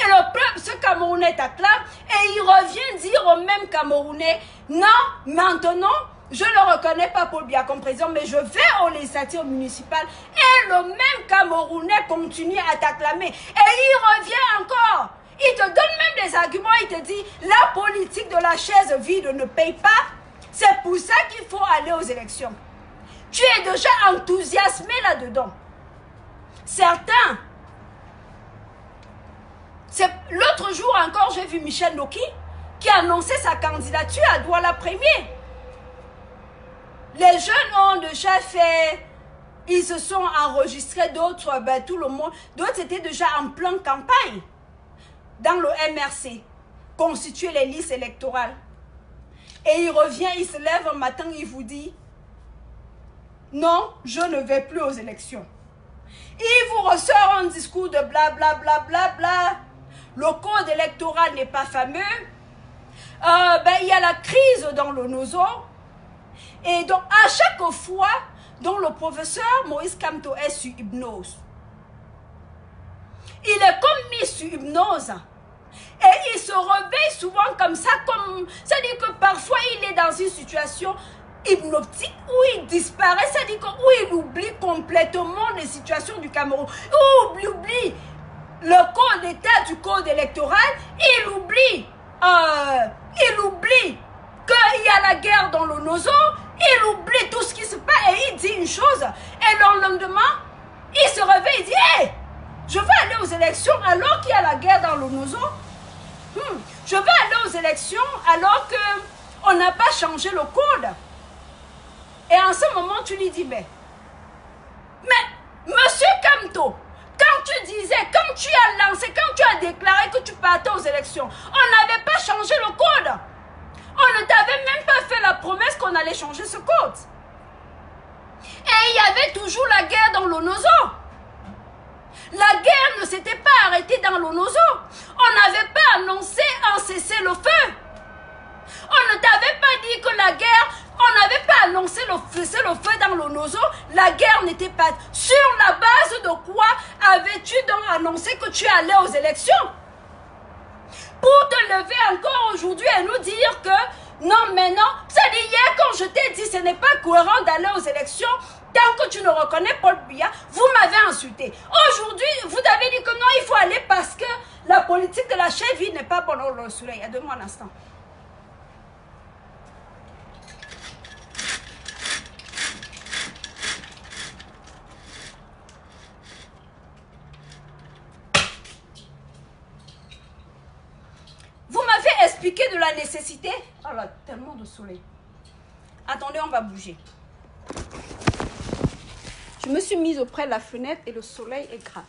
Et le peuple, ce Camerounais t'acclame et il revient dire au même Camerounais « Non, maintenant, je ne reconnais pas Paul Biya comme président, mais je vais aux législatives municipales. » Et le même Camerounais continue à t'acclamer. Et il revient encore. Il te donne même des arguments, il te dit « La politique de la chaise vide ne paye pas. C'est pour ça qu'il faut aller aux élections. » Tu es déjà enthousiasmé là-dedans. Certains. L'autre jour encore, j'ai vu Michel Noki qui a annoncé sa candidature à Douala Premier. Les jeunes ont déjà fait, ils se sont enregistrés, d'autres, ben, tout le monde, d'autres étaient déjà en pleine campagne dans le MRC, constituer les listes électorales. Et il revient, il se lève un matin, il vous dit, non, je ne vais plus aux élections. Il vous ressort un discours de bla bla bla bla. Le code électoral n'est pas fameux. Il y a la crise dans le Nozo. Et donc, à chaque fois, dont le professeur Moïse Kamto est sur hypnose. Il est comme mis sur hypnose. Et il se réveille souvent comme ça, c'est-à-dire que parfois il est dans une situation hypnotique où il disparaît, c'est-à-dire où il oublie complètement les situations du Cameroun, où il oublie le code d'état du code électoral, il oublie qu'il y a la guerre dans le Nozo, il oublie tout ce qui se passe et il dit une chose, et le lendemain, il se réveille, il dit « Hey, je vais aller aux élections alors qu'il y a la guerre dans le Nozo. Je vais aller aux élections alors qu'on n'a pas changé le code. » Et en ce moment, tu lui dis, mais Monsieur Kamto, quand tu as lancé, quand tu as déclaré que tu partais aux élections, on n'avait pas changé le code. On ne t'avait même pas fait la promesse qu'on allait changer ce code. Et il y avait toujours la guerre dans le Nozo. La guerre ne s'était pas arrêtée dans le Nozo. On n'avait pas annoncé un cessez-le-feu. On ne t'avait pas dit que la guerre, on n'avait pas annoncé le cessez-le-feu dans le Nozo. La guerre n'était pas... Sur la base de quoi avais-tu donc annoncé que tu allais aux élections? Pour te lever encore aujourd'hui et nous dire que non, mais non, c'est-à-dire hier quand je t'ai dit ce n'est pas cohérent d'aller aux élections, tant que tu ne reconnais Paul Biya, vous m'avez insulté. Aujourd'hui, vous avez dit que non, il faut aller parce que la politique de la cheville n'est pas bonne. Oh, le soleil, donne-moi un instant. Vous m'avez expliqué de la nécessité. Oh là, tellement de soleil. Attendez, on va bouger. Je me suis mise auprès de la fenêtre et le soleil est grave.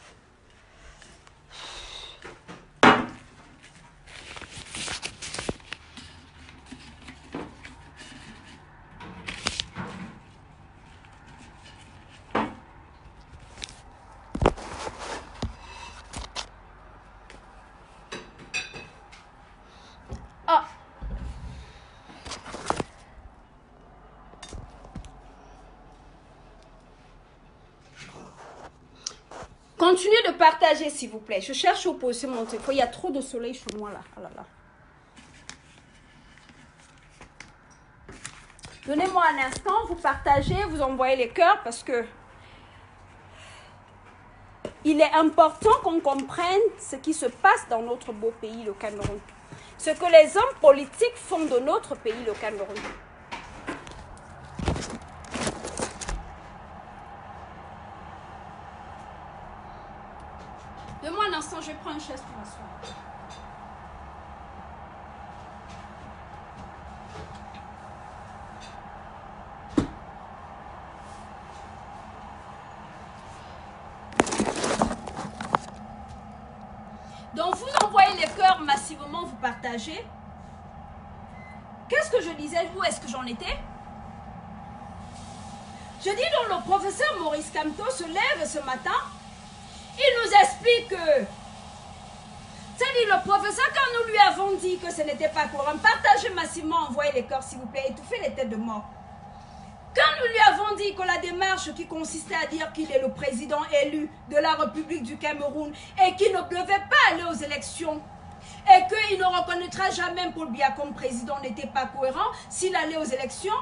Continuez de partager, s'il vous plaît. Je cherche où poser mon téléphone. Il y a trop de soleil chez moi, là. Oh là, là. Donnez-moi un instant. Vous partagez, vous envoyez les cœurs parce que il est important qu'on comprenne ce qui se passe dans notre beau pays, le Cameroun. Ce que les hommes politiques font de notre pays, le Cameroun. Donne-moi un instant, je vais prendre une chaise pour m'asseoir. Donc, vous envoyez les cœurs massivement, vous partagez. Qu'est-ce que je disais? Où est-ce que j'en étais? Je dis donc, le professeur Maurice Kamto se lève ce matin, il nous explique que, c'est-à-dire le professeur, quand nous lui avons dit que ce n'était pas courant, partagez massivement, envoyez les cœurs s'il vous plaît, étouffez les têtes de mort. Quand nous lui avons dit que la démarche qui consistait à dire qu'il est le président élu de la République du Cameroun et qu'il ne devait pas aller aux élections et qu'il ne reconnaîtra jamais Paul Biya comme président n'était pas cohérent s'il allait aux élections,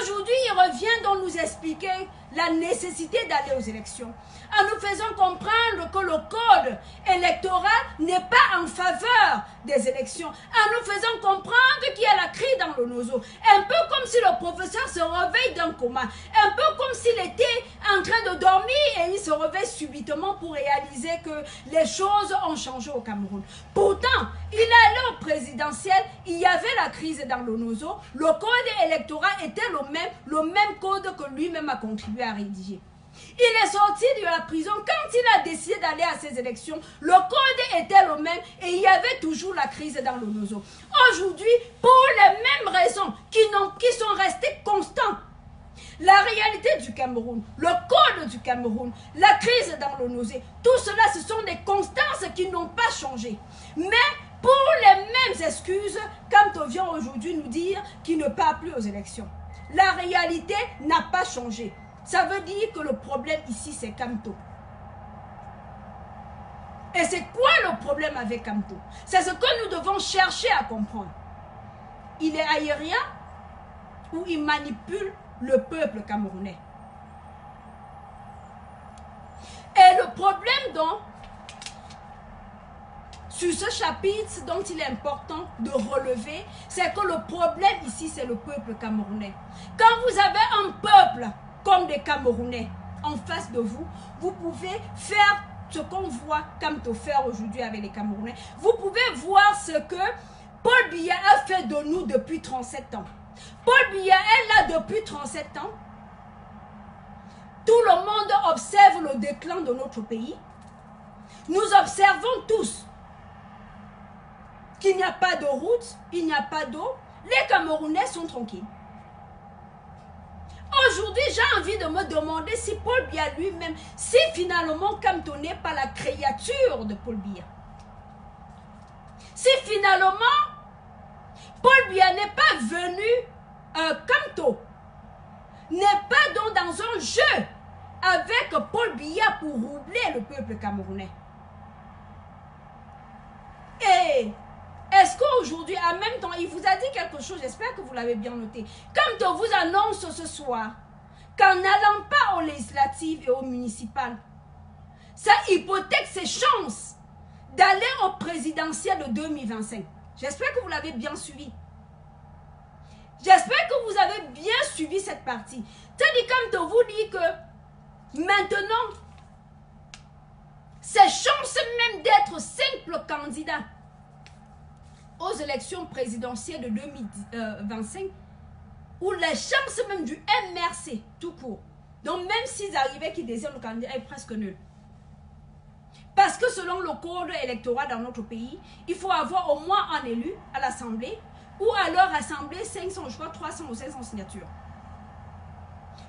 aujourd'hui, il revient donc nous expliquer la nécessité d'aller aux élections, en nous faisant comprendre que le code électoral n'est pas en faveur des élections, en nous faisant comprendre qu'il y a la crise dans le nozo, un peu comme si le professeur se réveille d'un coma, un peu comme s'il était en train de dormir et il se réveille subitement pour réaliser que les choses ont changé au Cameroun. Pourtant, il est allé au présidentiel, il y avait la crise dans le nozo, le code électoral était le même code que lui-même a contribué à rédiger. Il est sorti de la prison quand il a décidé d'aller à ces élections. Le code était le même et il y avait toujours la crise dans le nozo. Aujourd'hui, pour les mêmes raisons qui sont restées constantes, la réalité du Cameroun, le code du Cameroun, la crise dans le nozo, tout cela, ce sont des constances qui n'ont pas changé. Mais pour les mêmes excuses, quand on vient aujourd'hui nous dire qu'il ne part plus aux élections. La réalité n'a pas changé. Ça veut dire que le problème ici, c'est Kamto. Et c'est quoi le problème avec Kamto? C'est ce que nous devons chercher à comprendre. Il est aérien ou il manipule le peuple camerounais. Et le problème donc, sur ce chapitre dont il est important de relever, c'est que le problème ici, c'est le peuple camerounais. Quand vous avez un peuple comme des Camerounais en face de vous, vous pouvez faire ce qu'on voit Kamto faire aujourd'hui avec les Camerounais. Vous pouvez voir ce que Paul Biya a fait de nous depuis 37 ans. Paul Biya est là depuis 37 ans. Tout le monde observe le déclin de notre pays. Nous observons tous qu'il n'y a pas de route, il n'y a pas d'eau. Les Camerounais sont tranquilles. Aujourd'hui, j'ai envie de me demander si Paul Biya lui-même, si finalement Kamto n'est pas la créature de Paul Biya. Si finalement, Paul Biya n'est pas venu, Kamto n'est pas donc dans un jeu avec Paul Biya pour roubler le peuple camerounais. Et est-ce qu'aujourd'hui, en même temps, il vous a dit quelque chose, j'espère que vous l'avez bien noté. Kamto vous annonce ce soir qu'en n'allant pas aux législatives et aux municipales, ça hypothèque ses chances d'aller au présidentiel de 2025. J'espère que vous l'avez bien suivi. J'espère que vous avez bien suivi cette partie. C'est-à-dire Kamto vous dit que maintenant, ses chances même d'être simple candidat aux élections présidentielles de 2025, ou les chances même du MRC tout court. Donc même s'ils arrivaient qu'ils désirent le candidat est presque nul. Parce que selon le code électoral dans notre pays, il faut avoir au moins un élu à l'Assemblée ou à leur Assemblée 500, je crois 300 ou 500 signatures.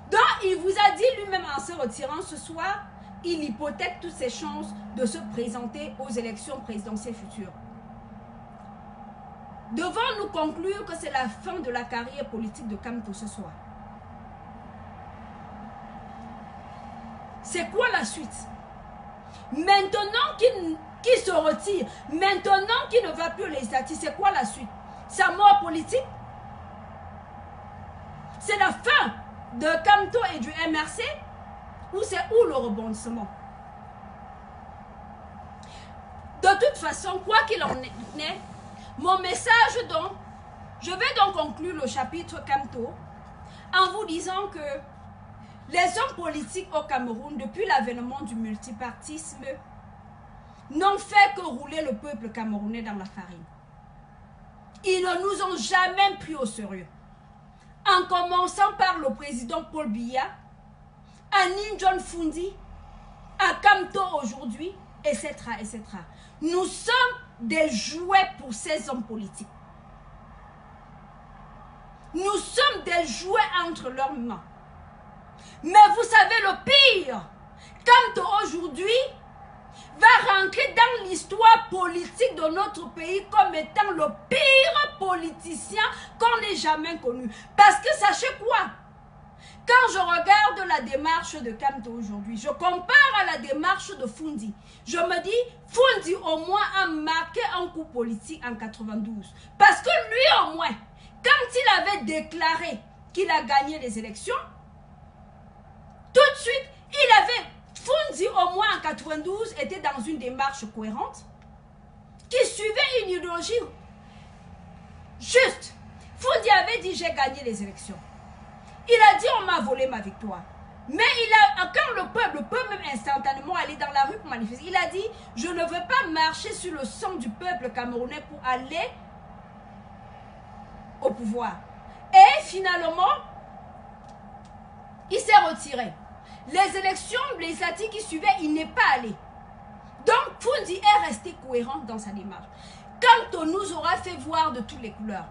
Donc il vous a dit lui-même en se retirant ce soir, il hypothèque toutes ses chances de se présenter aux élections présidentielles futures. Devons-nous conclure que c'est la fin de la carrière politique de Kamto ce soir? C'est quoi la suite? Maintenant qu'il se retire, maintenant qu'il ne va plus aux législatives, c'est quoi la suite? Sa mort politique? C'est la fin de Kamto et du MRC? Ou c'est où le rebondissement? De toute façon, quoi qu'il en est, mon message donc, je vais donc conclure le chapitre Kamto en vous disant que les hommes politiques au Cameroun, depuis l'avènement du multipartisme, n'ont fait que rouler le peuple camerounais dans la farine. Ils ne nous ont jamais pris au sérieux. En commençant par le président Paul Biya, à Ninjon Fundi, à Kamto aujourd'hui, etc., etc. Nous sommes des jouets pour ces hommes politiques. Nous sommes des jouets entre leurs mains. Mais vous savez le pire, quand aujourd'hui va rentrer dans l'histoire politique de notre pays comme étant le pire politicien qu'on ait jamais connu. Parce que sachez quoi? Quand je regarde la démarche de Kamto aujourd'hui, je compare à la démarche de Fundi. Je me dis, Fundi au moins a marqué un coup politique en 92. Parce que lui au moins, quand il avait déclaré qu'il a gagné les élections, tout de suite, il avait, Fundi au moins en 92 était dans une démarche cohérente, qui suivait une idéologie juste. Fundi avait dit, j'ai gagné les élections. Il a dit, on m'a volé ma victoire. Mais quand le peuple peut même instantanément aller dans la rue pour manifester, il a dit, je ne veux pas marcher sur le sang du peuple camerounais pour aller au pouvoir. Et finalement, il s'est retiré. Les élections législatives qui suivaient, il n'est pas allé. Donc, Fundi est resté cohérent dans sa démarche. Kamto nous aura fait voir de toutes les couleurs.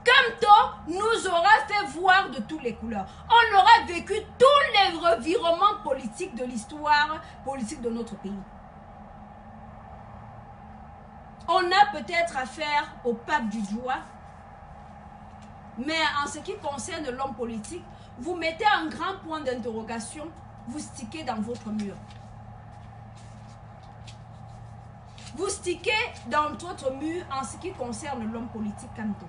Kamto nous aura fait voir de toutes les couleurs. On aura vécu tous les revirements politiques de l'histoire politique de notre pays. On a peut-être affaire au pape du doigt, mais en ce qui concerne l'homme politique, vous mettez un grand point d'interrogation, vous stickez dans votre mur. Vous stickez dans votre mur en ce qui concerne l'homme politique Kamto.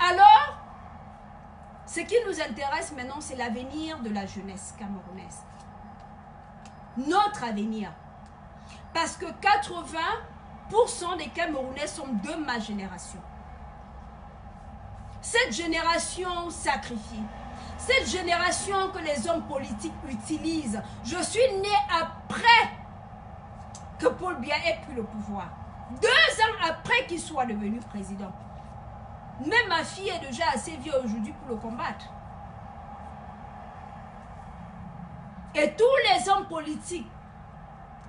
Alors, ce qui nous intéresse maintenant, c'est l'avenir de la jeunesse camerounaise. Notre avenir. Parce que 80% des Camerounais sont de ma génération. Cette génération sacrifiée. Cette génération que les hommes politiques utilisent. Je suis né après que Paul Biya ait pris le pouvoir. 2 ans après qu'il soit devenu président. Même ma fille est déjà assez vieille aujourd'hui pour le combattre. Et tous les hommes politiques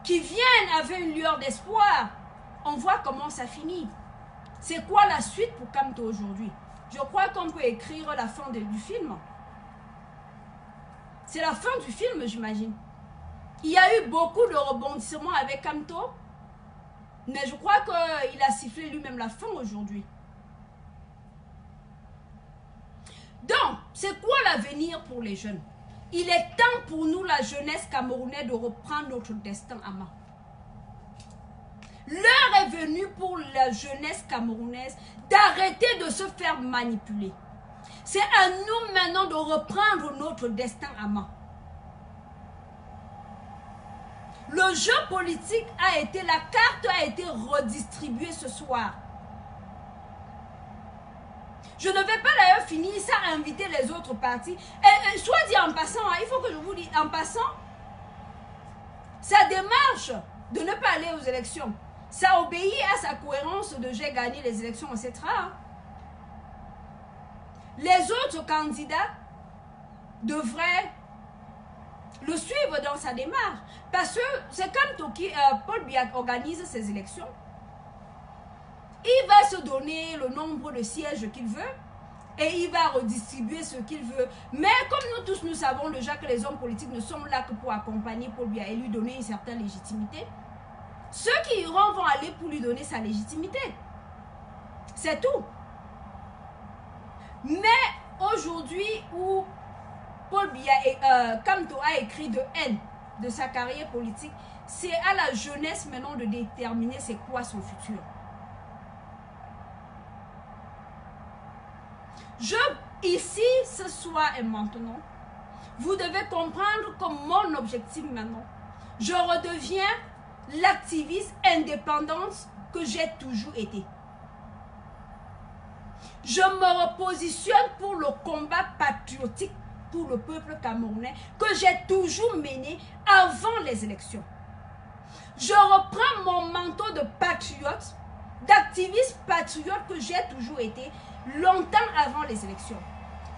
qui viennent avec une lueur d'espoir, on voit comment ça finit. C'est quoi la suite pour Kamto aujourd'hui? Je crois qu'on peut écrire la fin du film. C'est la fin du film, j'imagine. Il y a eu beaucoup de rebondissements avec Kamto, mais je crois qu'il a sifflé lui-même la fin aujourd'hui. Donc, c'est quoi l'avenir pour les jeunes? Il est temps pour nous, la jeunesse camerounaise, de reprendre notre destin à main. L'heure est venue pour la jeunesse camerounaise d'arrêter de se faire manipuler. C'est à nous maintenant de reprendre notre destin à main. Le jeu politique a été, la carte a été redistribuée ce soir. Je ne vais pas d'ailleurs finir sans inviter les autres partis. Soit dit en passant, il faut que je vous dise en passant, sa démarche de ne pas aller aux élections, ça obéit à sa cohérence de j'ai gagné les élections, etc. Les autres candidats devraient le suivre dans sa démarche. Parce que c'est comme Paul Biya organise ses élections. Il va se donner le nombre de sièges qu'il veut et il va redistribuer ce qu'il veut. Mais comme nous tous nous savons déjà que les hommes politiques ne sont là que pour accompagner Paul Biya et lui donner une certaine légitimité, ceux qui iront vont aller pour lui donner sa légitimité. C'est tout. Mais aujourd'hui où Paul Biya et Kamto a écrit de haine de sa carrière politique, c'est à la jeunesse maintenant de déterminer c'est quoi son futur. Ici, ce soir et maintenant, vous devez comprendre que mon objectif maintenant, je redeviens l'activiste indépendante que j'ai toujours été. Je me repositionne pour le combat patriotique pour le peuple camerounais que j'ai toujours mené avant les élections. Je reprends mon manteau de patriote, d'activiste patriote que j'ai toujours été longtemps avant les élections.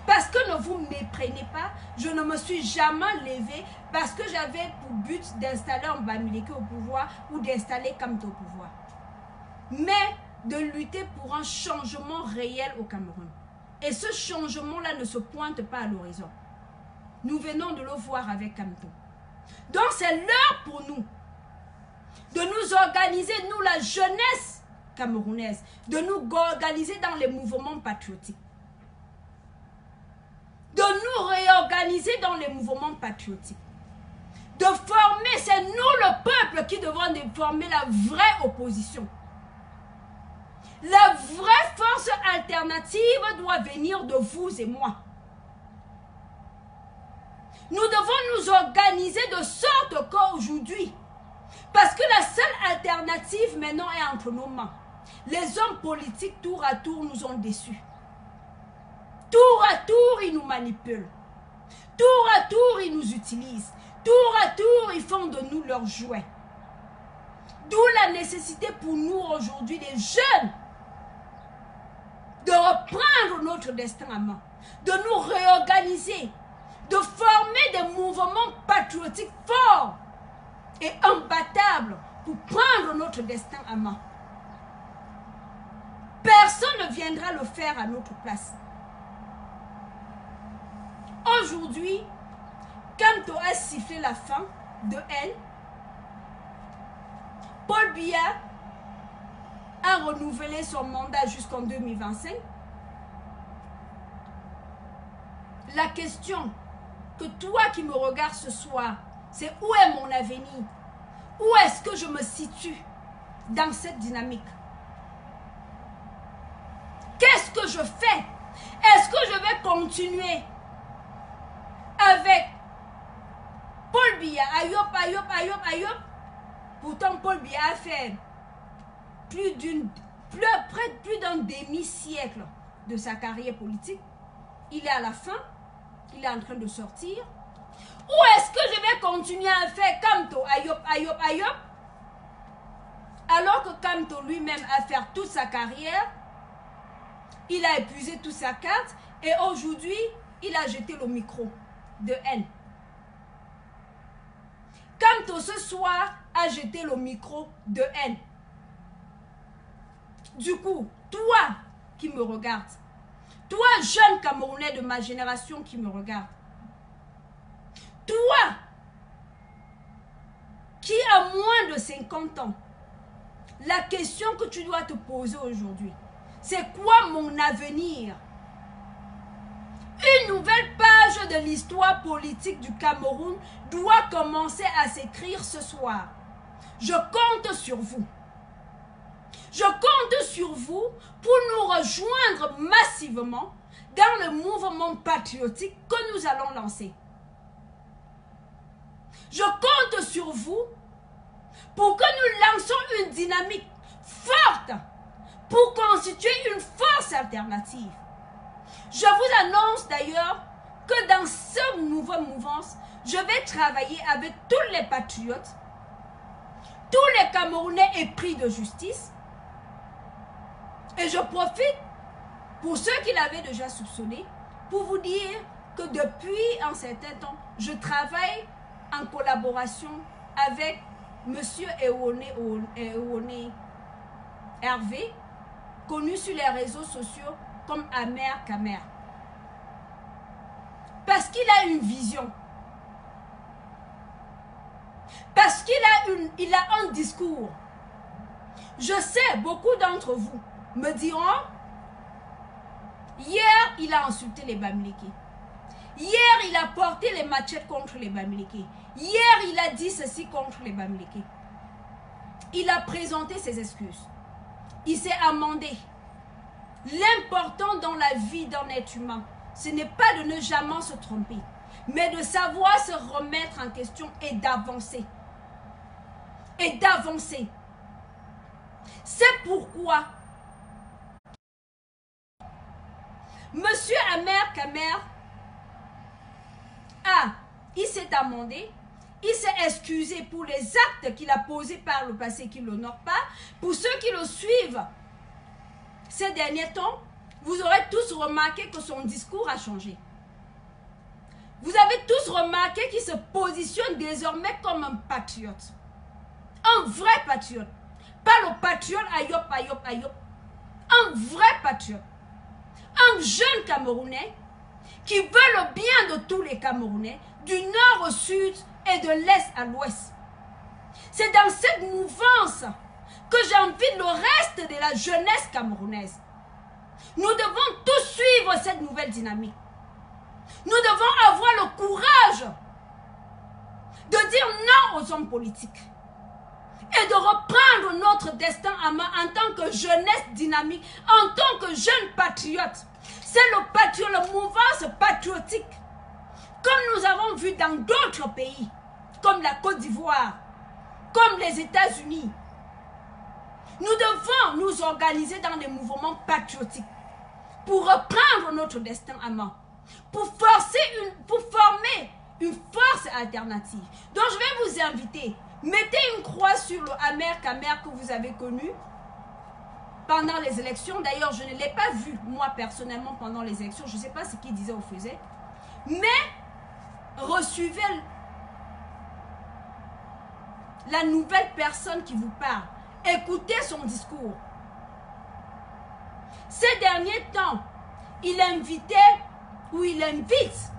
Parce que ne vous méprenez pas, je ne me suis jamais levée parce que j'avais pour but d'installer un Bamileke au pouvoir ou d'installer Kamto au pouvoir. Mais de lutter pour un changement réel au Cameroun. Et ce changement-là ne se pointe pas à l'horizon. Nous venons de le voir avec Kamto. Donc c'est l'heure pour nous de nous organiser, nous la jeunesse camerounaise, de nous organiser dans les mouvements patriotiques. De nous réorganiser dans les mouvements patriotiques. De former, c'est nous le peuple qui devons former la vraie opposition. La vraie force alternative doit venir de vous et moi. Nous devons nous organiser de sorte qu'aujourd'hui, parce que la seule alternative maintenant est entre nos mains. Les hommes politiques tour à tour nous ont déçus. Tour à tour, ils nous manipulent. Tour à tour, ils nous utilisent. Tour à tour, ils font de nous leurs jouets. D'où la nécessité pour nous aujourd'hui, les jeunes, de reprendre notre destin à main, de nous réorganiser, de former des mouvements patriotiques forts et imbattables pour prendre notre destin à main. Personne ne viendra le faire à notre place. Aujourd'hui, Kamto a sifflé la fin de elle. Paul Biya a renouvelé son mandat jusqu'en 2025. La question que toi qui me regardes ce soir, c'est où est mon avenir? Où est-ce que je me situe dans cette dynamique? Qu'est-ce que je fais? Est-ce que je vais continuer avec Paul Biya, Ayop? Pourtant, Paul Biya a fait plus d'un demi-siècle de sa carrière politique. Il est à la fin, il est en train de sortir. Ou est-ce que je vais continuer à faire Kamto, Ayop? Alors que Kamto lui-même a fait toute sa carrière, il a épuisé toute sa carte et aujourd'hui, il a jeté le micro de haine. Kamto ce soir a jeté le micro de haine. Du coup, toi qui me regardes, toi jeune Camerounais de ma génération qui me regarde, toi qui as moins de 50 ans, la question que tu dois te poser aujourd'hui, c'est quoi mon avenir? Une nouvelle page de l'histoire politique du Cameroun doit commencer à s'écrire ce soir. Je compte sur vous. Je compte sur vous pour nous rejoindre massivement dans le mouvement patriotique que nous allons lancer. Je compte sur vous pour que nous lancions une dynamique forte pour constituer une force alternative. Je vous annonce d'ailleurs que dans ce nouveau mouvement, je vais travailler avec tous les patriotes, tous les Camerounais épris de justice. Et je profite, pour ceux qui l'avaient déjà soupçonné, pour vous dire que depuis un certain temps, je travaille en collaboration avec M. Ewone Hervé, connu sur les réseaux sociaux comme Amer Kamer. Parce qu'il a une vision. Parce qu'il a un discours. Je sais, beaucoup d'entre vous me diront, hier, il a insulté les Bamileke. Hier, il a porté les machettes contre les Bamileke. Hier, il a dit ceci contre les Bamileke. Il a présenté ses excuses. Il s'est amendé. L'important dans la vie d'un être humain, ce n'est pas de ne jamais se tromper, mais de savoir se remettre en question et d'avancer. Et d'avancer. C'est pourquoi Monsieur Amer Kamer il s'est amendé, il s'est excusé pour les actes qu'il a posés par le passé qui ne l'honorent pas. Pour ceux qui le suivent ces derniers temps, vous aurez tous remarqué que son discours a changé. Vous avez tous remarqué qu'il se positionne désormais comme un patriote. Un vrai patriote. Pas le patriote Ayop. Un vrai patriote. Un jeune Camerounais qui veut le bien de tous les Camerounais, du nord au sud et de l'est à l'ouest. C'est dans cette mouvance que j'invite le reste de la jeunesse camerounaise. Nous devons tous suivre cette nouvelle dynamique. Nous devons avoir le courage de dire non aux hommes politiques et de reprendre notre destin en main en tant que jeunesse dynamique, en tant que jeunes patriotes. C'est la mouvance patriotique, comme nous avons vu dans d'autres pays, comme la Côte d'Ivoire, comme les États-Unis. Nous devons nous organiser dans des mouvements patriotiques pour reprendre notre destin en main, pour former une force alternative. Donc je vais vous inviter, mettez une croix sur le Amer Kamer que vous avez connu pendant les élections. D'ailleurs, je ne l'ai pas vu, moi, personnellement, pendant les élections. Je ne sais pas ce qu'il disait ou faisait. Mais, recevez la nouvelle personne qui vous parle. Écoutez son discours. Ces derniers temps, il invitait ou il invite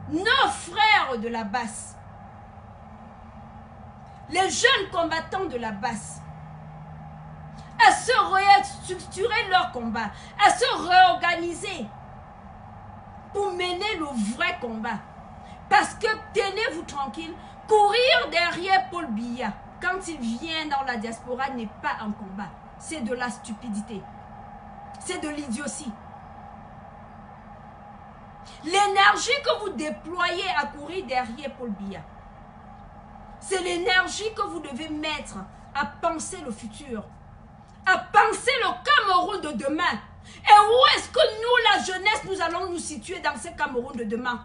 nos frères de la basse, les jeunes combattants de la basse, à se restructurer leur combat, à se réorganiser pour mener le vrai combat. Parce que tenez-vous tranquille, courir derrière Paul Biya quand il vient dans la diaspora n'est pas un combat. C'est de la stupidité. C'est de l'idiotie. L'énergie que vous déployez à courir derrière Paul Biya, c'est l'énergie que vous devez mettre à penser le futur, à penser le Cameroun de demain. Et où est-ce que nous, la jeunesse, nous allons nous situer dans ce Cameroun de demain?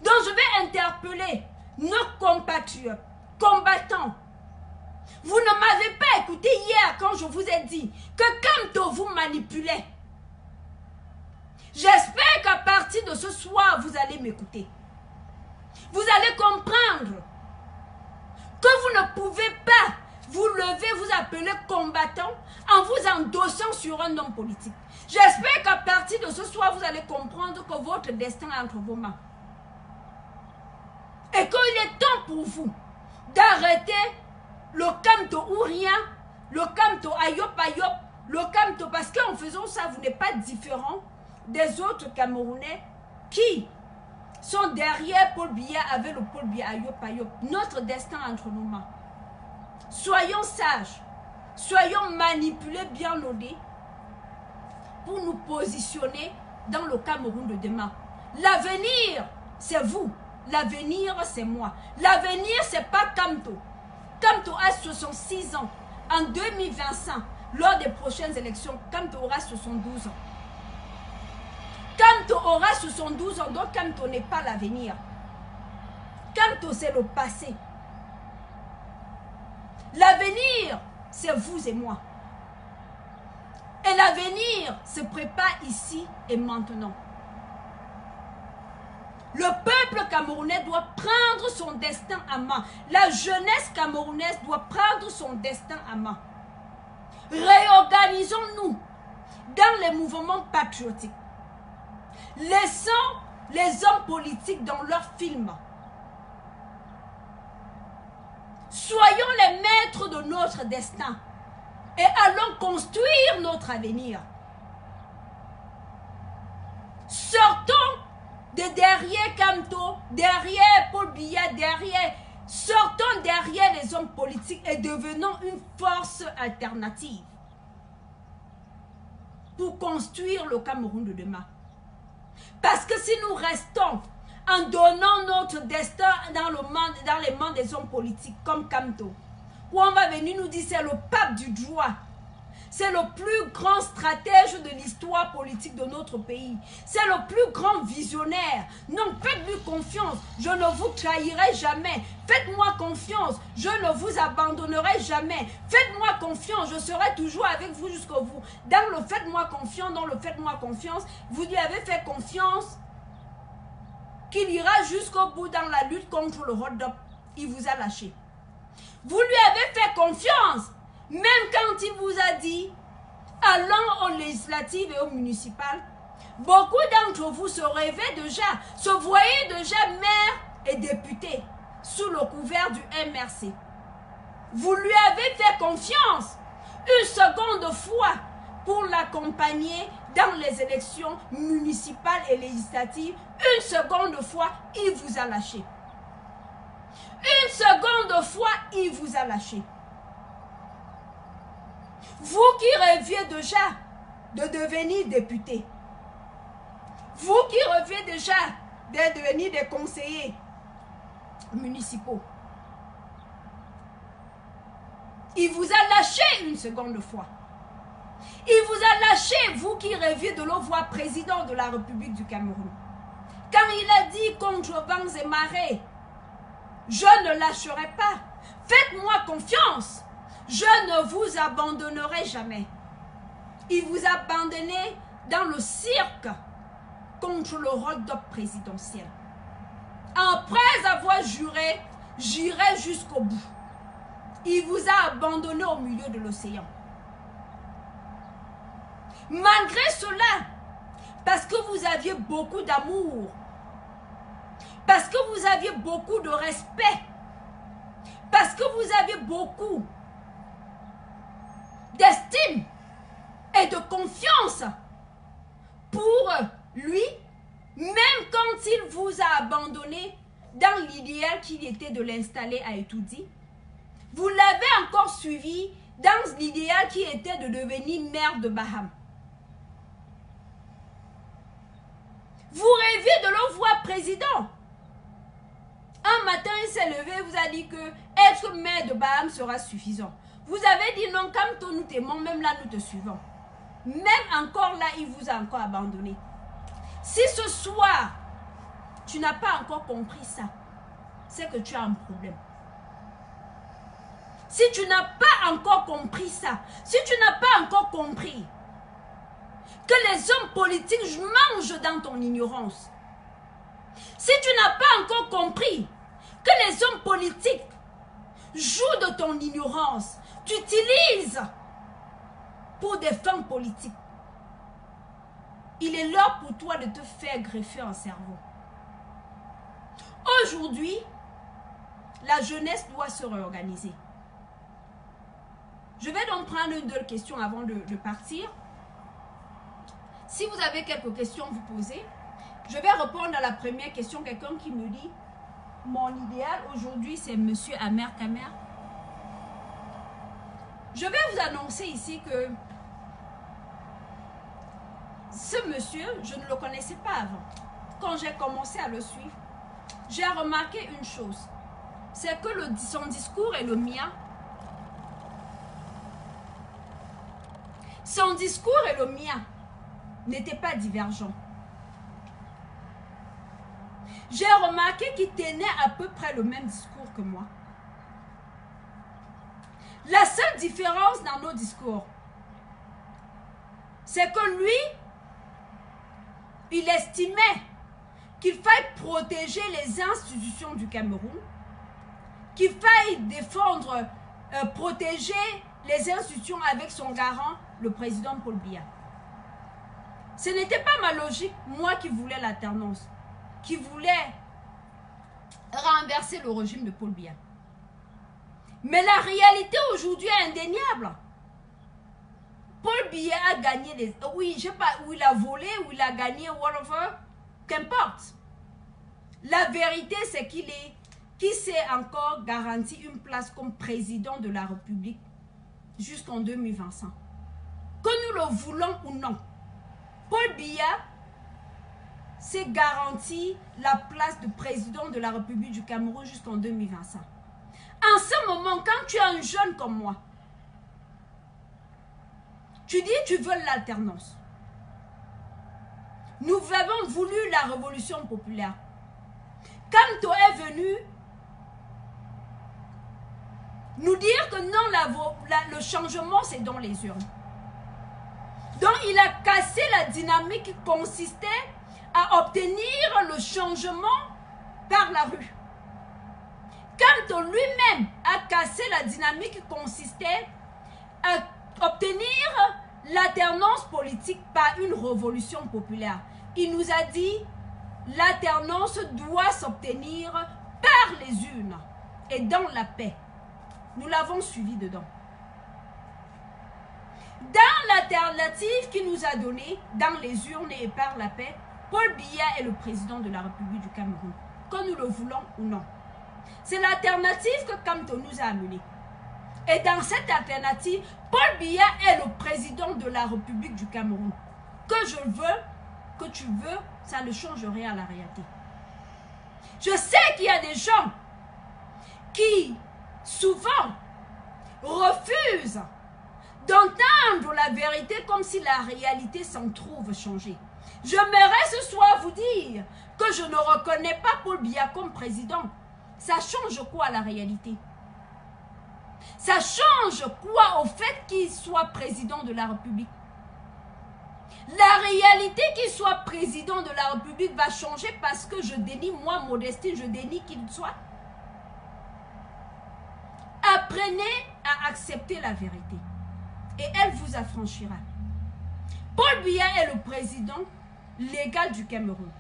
Donc je vais interpeller nos compatriotes, combattants. Vous ne m'avez pas écouté hier quand je vous ai dit que Kamto vous manipulait. J'espère qu'à partir de ce soir, vous allez m'écouter. Vous allez comprendre que vous ne pouvez pas vous lever, vous appeler combattant en vous endossant sur un homme politique. J'espère qu'à partir de ce soir, vous allez comprendre que votre destin est entre vos mains. Et qu'il est temps pour vous d'arrêter le Kamto ou rien, le Kamto ayop ayop, le Kamto, parce qu'en faisant ça, vous n'êtes pas différent des autres Camerounais qui sont derrière Paul Biya avec le Paul Biya ayop ayop. Notre destin entre nos mains. Soyons sages, soyons manipulés bien lodés pour nous positionner dans le Cameroun de demain. L'avenir, c'est vous. L'avenir, c'est moi. L'avenir, c'est pas Kamto. Kamto a 66 ans. En 2025, lors des prochaines élections, Kamto aura 72 ans. Kamto aura 72 ans, donc Kamto n'est pas l'avenir. Kamto, c'est le passé. L'avenir, c'est vous et moi. Et l'avenir se prépare ici et maintenant. Le peuple camerounais doit prendre son destin en main. La jeunesse camerounaise doit prendre son destin en main. Réorganisons-nous dans les mouvements patriotiques. Laissons les hommes politiques dans leurs films. Soyons les maîtres de notre destin et allons construire notre avenir. Sortons de derrière Kamto, derrière Paul Biya, sortons derrière les hommes politiques et devenons une force alternative pour construire le Cameroun de demain. Parce que si nous restons en donnant notre destin dans les mains des hommes politiques comme Kamto, où on va venir nous dire c'est le pape du droit, c'est le plus grand stratège de l'histoire politique de notre pays. C'est le plus grand visionnaire. Non, faites-lui confiance. Je ne vous trahirai jamais. Faites-moi confiance. Je ne vous abandonnerai jamais. Faites-moi confiance. Je serai toujours avec vous jusqu'au bout. Dans le faites-moi confiance, vous lui avez fait confiance qu'il ira jusqu'au bout dans la lutte contre le hold-up. Il vous a lâché. Vous lui avez fait confiance, même quand il vous a dit, allant aux législatives et aux municipales, beaucoup d'entre vous se rêvaient déjà, se voyaient déjà maire et député sous le couvert du MRC. Vous lui avez fait confiance une seconde fois pour l'accompagner dans les élections municipales et législatives. Une seconde fois, il vous a lâché. Une seconde fois, il vous a lâché. Vous qui rêviez déjà de devenir député, vous qui rêviez déjà de devenir des conseillers municipaux, il vous a lâché une seconde fois. Il vous a lâché, vous qui rêviez de le voir président de la République du Cameroun. Quand il a dit contre vents et marées, je ne lâcherai pas. Faites-moi confiance. Je ne vous abandonnerai jamais. Il vous a abandonné dans le cirque contre le hold-up présidentiel. Après avoir juré, j'irai jusqu'au bout. Il vous a abandonné au milieu de l'océan. Malgré cela, parce que vous aviez beaucoup d'amour, parce que vous aviez beaucoup de respect, parce que vous aviez beaucoup d'estime et de confiance pour lui, même quand il vous a abandonné dans l'idéal qu'il était de l'installer à Etoudi, vous l'avez encore suivi dans l'idéal qui était de devenir maire de Baham. Vous rêviez de le voir président. Un matin, il s'est levé, vous a dit que être maire de Baham sera suffisant. Vous avez dit non, comme toi nous t'aimons, même là nous te suivons. Même encore là, il vous a encore abandonné. Si ce soir, tu n'as pas encore compris ça, c'est que tu as un problème. Si tu n'as pas encore compris ça, si tu n'as pas encore compris que les hommes politiques mangent dans ton ignorance, si tu n'as pas encore compris que les hommes politiques jouent de ton ignorance, t'utilisent pour des fins politiques, il est l'heure pour toi de te faire greffer un cerveau. Aujourd'hui, la jeunesse doit se réorganiser. Je vais donc prendre une ou deux questions avant de partir. Si vous avez quelques questions à vous poser, je vais répondre à la première question. Quelqu'un qui me dit, mon idéal aujourd'hui c'est Monsieur Amer Kamer. Je vais vous annoncer ici que ce monsieur, je ne le connaissais pas avant. Quand j'ai commencé à le suivre, j'ai remarqué une chose. C'est que son discours et le mien, son discours et le mien n'étaient pas divergents. J'ai remarqué qu'il tenait à peu près le même discours que moi. La seule différence dans nos discours, c'est que lui, il estimait qu'il faille protéger les institutions du Cameroun, qu'il faille défendre, protéger les institutions avec son garant, le président Paul Biya. Ce n'était pas ma logique, moi qui voulais l'alternance, qui voulait renverser le régime de Paul Biya. Mais la réalité aujourd'hui est indéniable. Paul Biya a gagné des... Oui, je ne sais pas où il a volé, où il a gagné, whatever, qu'importe. La vérité, c'est qu'il s'est encore garanti une place comme président de la République jusqu'en 2025. Que nous le voulons ou non, Paul Biya s'est garanti la place de président de la République du Cameroun jusqu'en 2025. En ce moment, quand tu es un jeune comme moi, tu dis tu veux l'alternance. Nous avons voulu la révolution populaire. Kanto est venu nous dire que non, le changement c'est dans les urnes. Donc il a cassé la dynamique qui consistait à obtenir le changement par la rue. Kamto lui-même a cassé la dynamique qui consistait à obtenir l'alternance politique par une révolution populaire. Il nous a dit l'alternance doit s'obtenir par les urnes et dans la paix. Nous l'avons suivi dedans. Dans l'alternative qu'il nous a donnée, dans les urnes et par la paix, Paul Biya est le président de la République du Cameroun, que nous le voulons ou non. C'est l'alternative que Kamto nous a amenée. Et dans cette alternative, Paul Biya est le président de la République du Cameroun. Que je veux, que tu veux, ça ne change rien à la réalité. Je sais qu'il y a des gens qui, souvent, refusent d'entendre la vérité comme si la réalité s'en trouve changée. J'aimerais ce soir vous dire que je ne reconnais pas Paul Biya comme président. Ça change quoi à la réalité? Ça change quoi au fait qu'il soit président de la République? La réalité qu'il soit président de la République va changer parce que je dénie, moi, Modestine, je dénie qu'il soit. Apprenez à accepter la vérité et elle vous affranchira. Paul Biya est le président légal du Cameroun.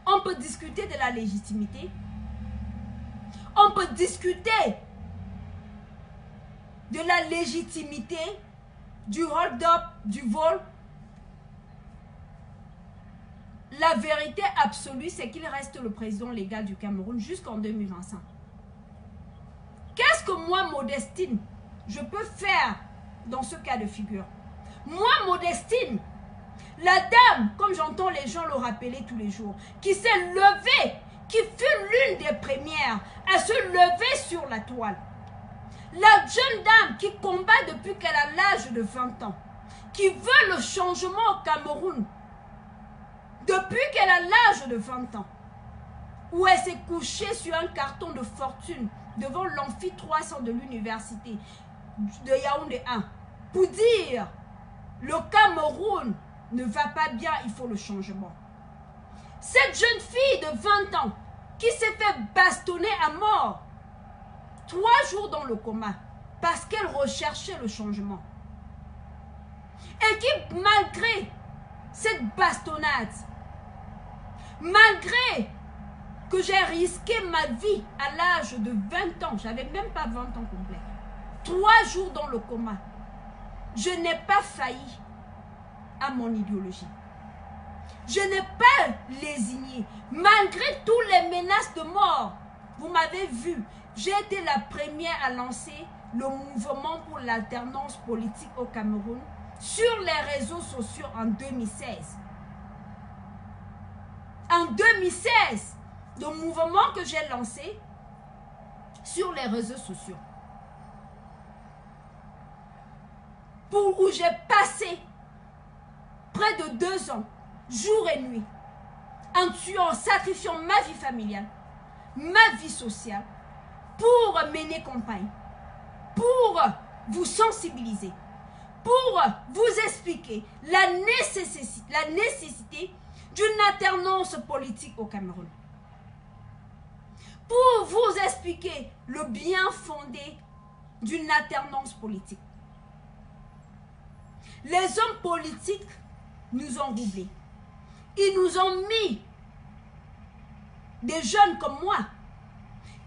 On peut discuter de la légitimité. On peut discuter de la légitimité du hold-up, du vol. La vérité absolue, c'est qu'il reste le président légal du Cameroun jusqu'en 2025. Qu'est-ce que moi, Modestine, je peux faire dans ce cas de figure? Moi, Modestine, la dame, comme j'entends les gens le rappeler tous les jours, qui s'est levée, qui fut l'une des premières à se lever sur la toile. La jeune dame qui combat depuis qu'elle a l'âge de 20 ans, qui veut le changement au Cameroun, depuis qu'elle a l'âge de 20 ans, où elle s'est couchée sur un carton de fortune devant l'amphi 300 de l'université de Yaoundé 1, pour dire le Cameroun ne va pas bien, il faut le changement. Cette jeune fille de 20 ans qui s'est fait bastonner à mort 3 jours dans le coma parce qu'elle recherchait le changement. Et qui, malgré cette bastonnade, malgré que j'ai risqué ma vie à l'âge de 20 ans, j'avais même pas 20 ans complet, 3 jours dans le coma, je n'ai pas failli à mon idéologie. Je n'ai pas lésigné. Malgré toutes les menaces de mort, vous m'avez vu, j'ai été la première à lancer le mouvement pour l'alternance politique au Cameroun sur les réseaux sociaux en 2016. En 2016, le mouvement que j'ai lancé sur les réseaux sociaux, où j'ai passé près de 2 ans, jour et nuit, en tuant, sacrifiant ma vie familiale, ma vie sociale, pour mener campagne, pour vous sensibiliser, pour vous expliquer la nécessité d'une alternance politique au Cameroun, pour vous expliquer le bien fondé d'une alternance politique. Les hommes politiques nous ont roublés. Ils nous ont mis des jeunes comme moi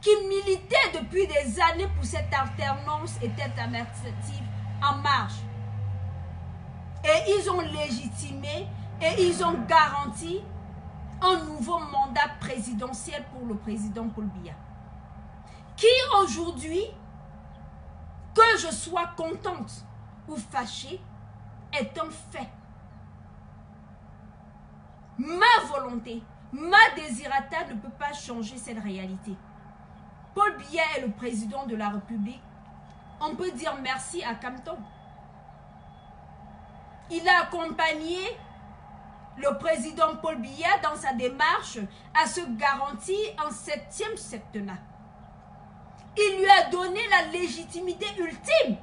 qui militaient depuis des années pour cette alternance et cette alternative en marche. Et ils ont légitimé et ils ont garanti un nouveau mandat présidentiel pour le président Paul Biya. Qui aujourd'hui, que je sois contente ou fâchée, est un fait. Ma volonté, ma désirata ne peut pas changer cette réalité. Paul Biya est le président de la République. On peut dire merci à Kamto. Il a accompagné le président Paul Biya dans sa démarche à se garantir un 7e septennat. Il lui a donné la légitimité ultime.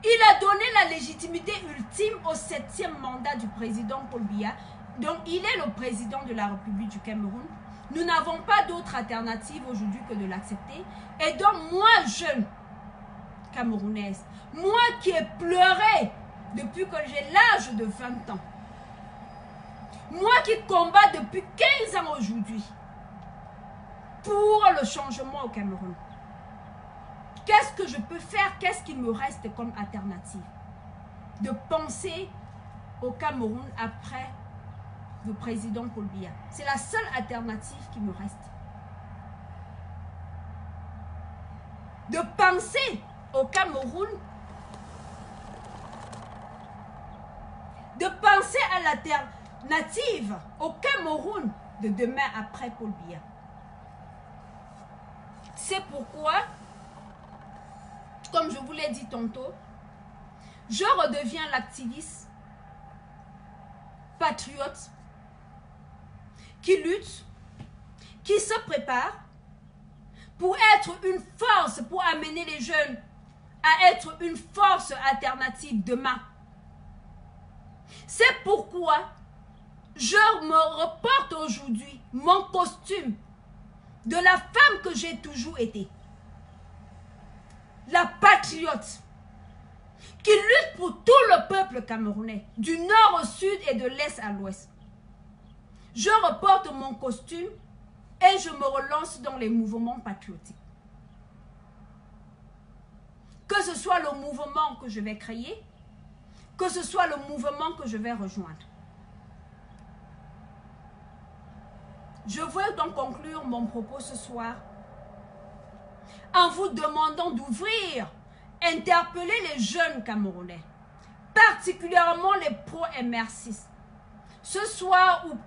Il a donné la légitimité ultime au 7e mandat du président Paul Biya Donc, il est le président de la République du Cameroun. Nous n'avons pas d'autre alternative aujourd'hui que de l'accepter. Et donc, moi, jeune Camerounaise, moi qui ai pleuré depuis que j'ai l'âge de 20 ans, moi qui combats depuis 15 ans aujourd'hui pour le changement au Cameroun, qu'est-ce que je peux faire? Qu'est-ce qu'il me reste comme alternative? De penser au Cameroun après le président Paul Biya. C'est la seule alternative qui me reste. De penser au Cameroun, de penser à l'alternative au Cameroun de demain après Paul Biya. C'est pourquoi, comme je vous l'ai dit tantôt, je redeviens l'activiste patriote qui lutte, qui se prépare pour être une force, pour amener les jeunes à être une force alternative demain. C'est pourquoi je me reporte aujourd'hui mon costume de la femme que j'ai toujours été. La patriote qui lutte pour tout le peuple camerounais, du nord au sud et de l'est à l'ouest. Je reporte mon costume et je me relance dans les mouvements patriotiques. Que ce soit le mouvement que je vais créer, que ce soit le mouvement que je vais rejoindre. Je veux donc conclure mon propos ce soir en vous demandant d'ouvrir, interpeller les jeunes Camerounais, particulièrement les pro-MR6. Ce soir ou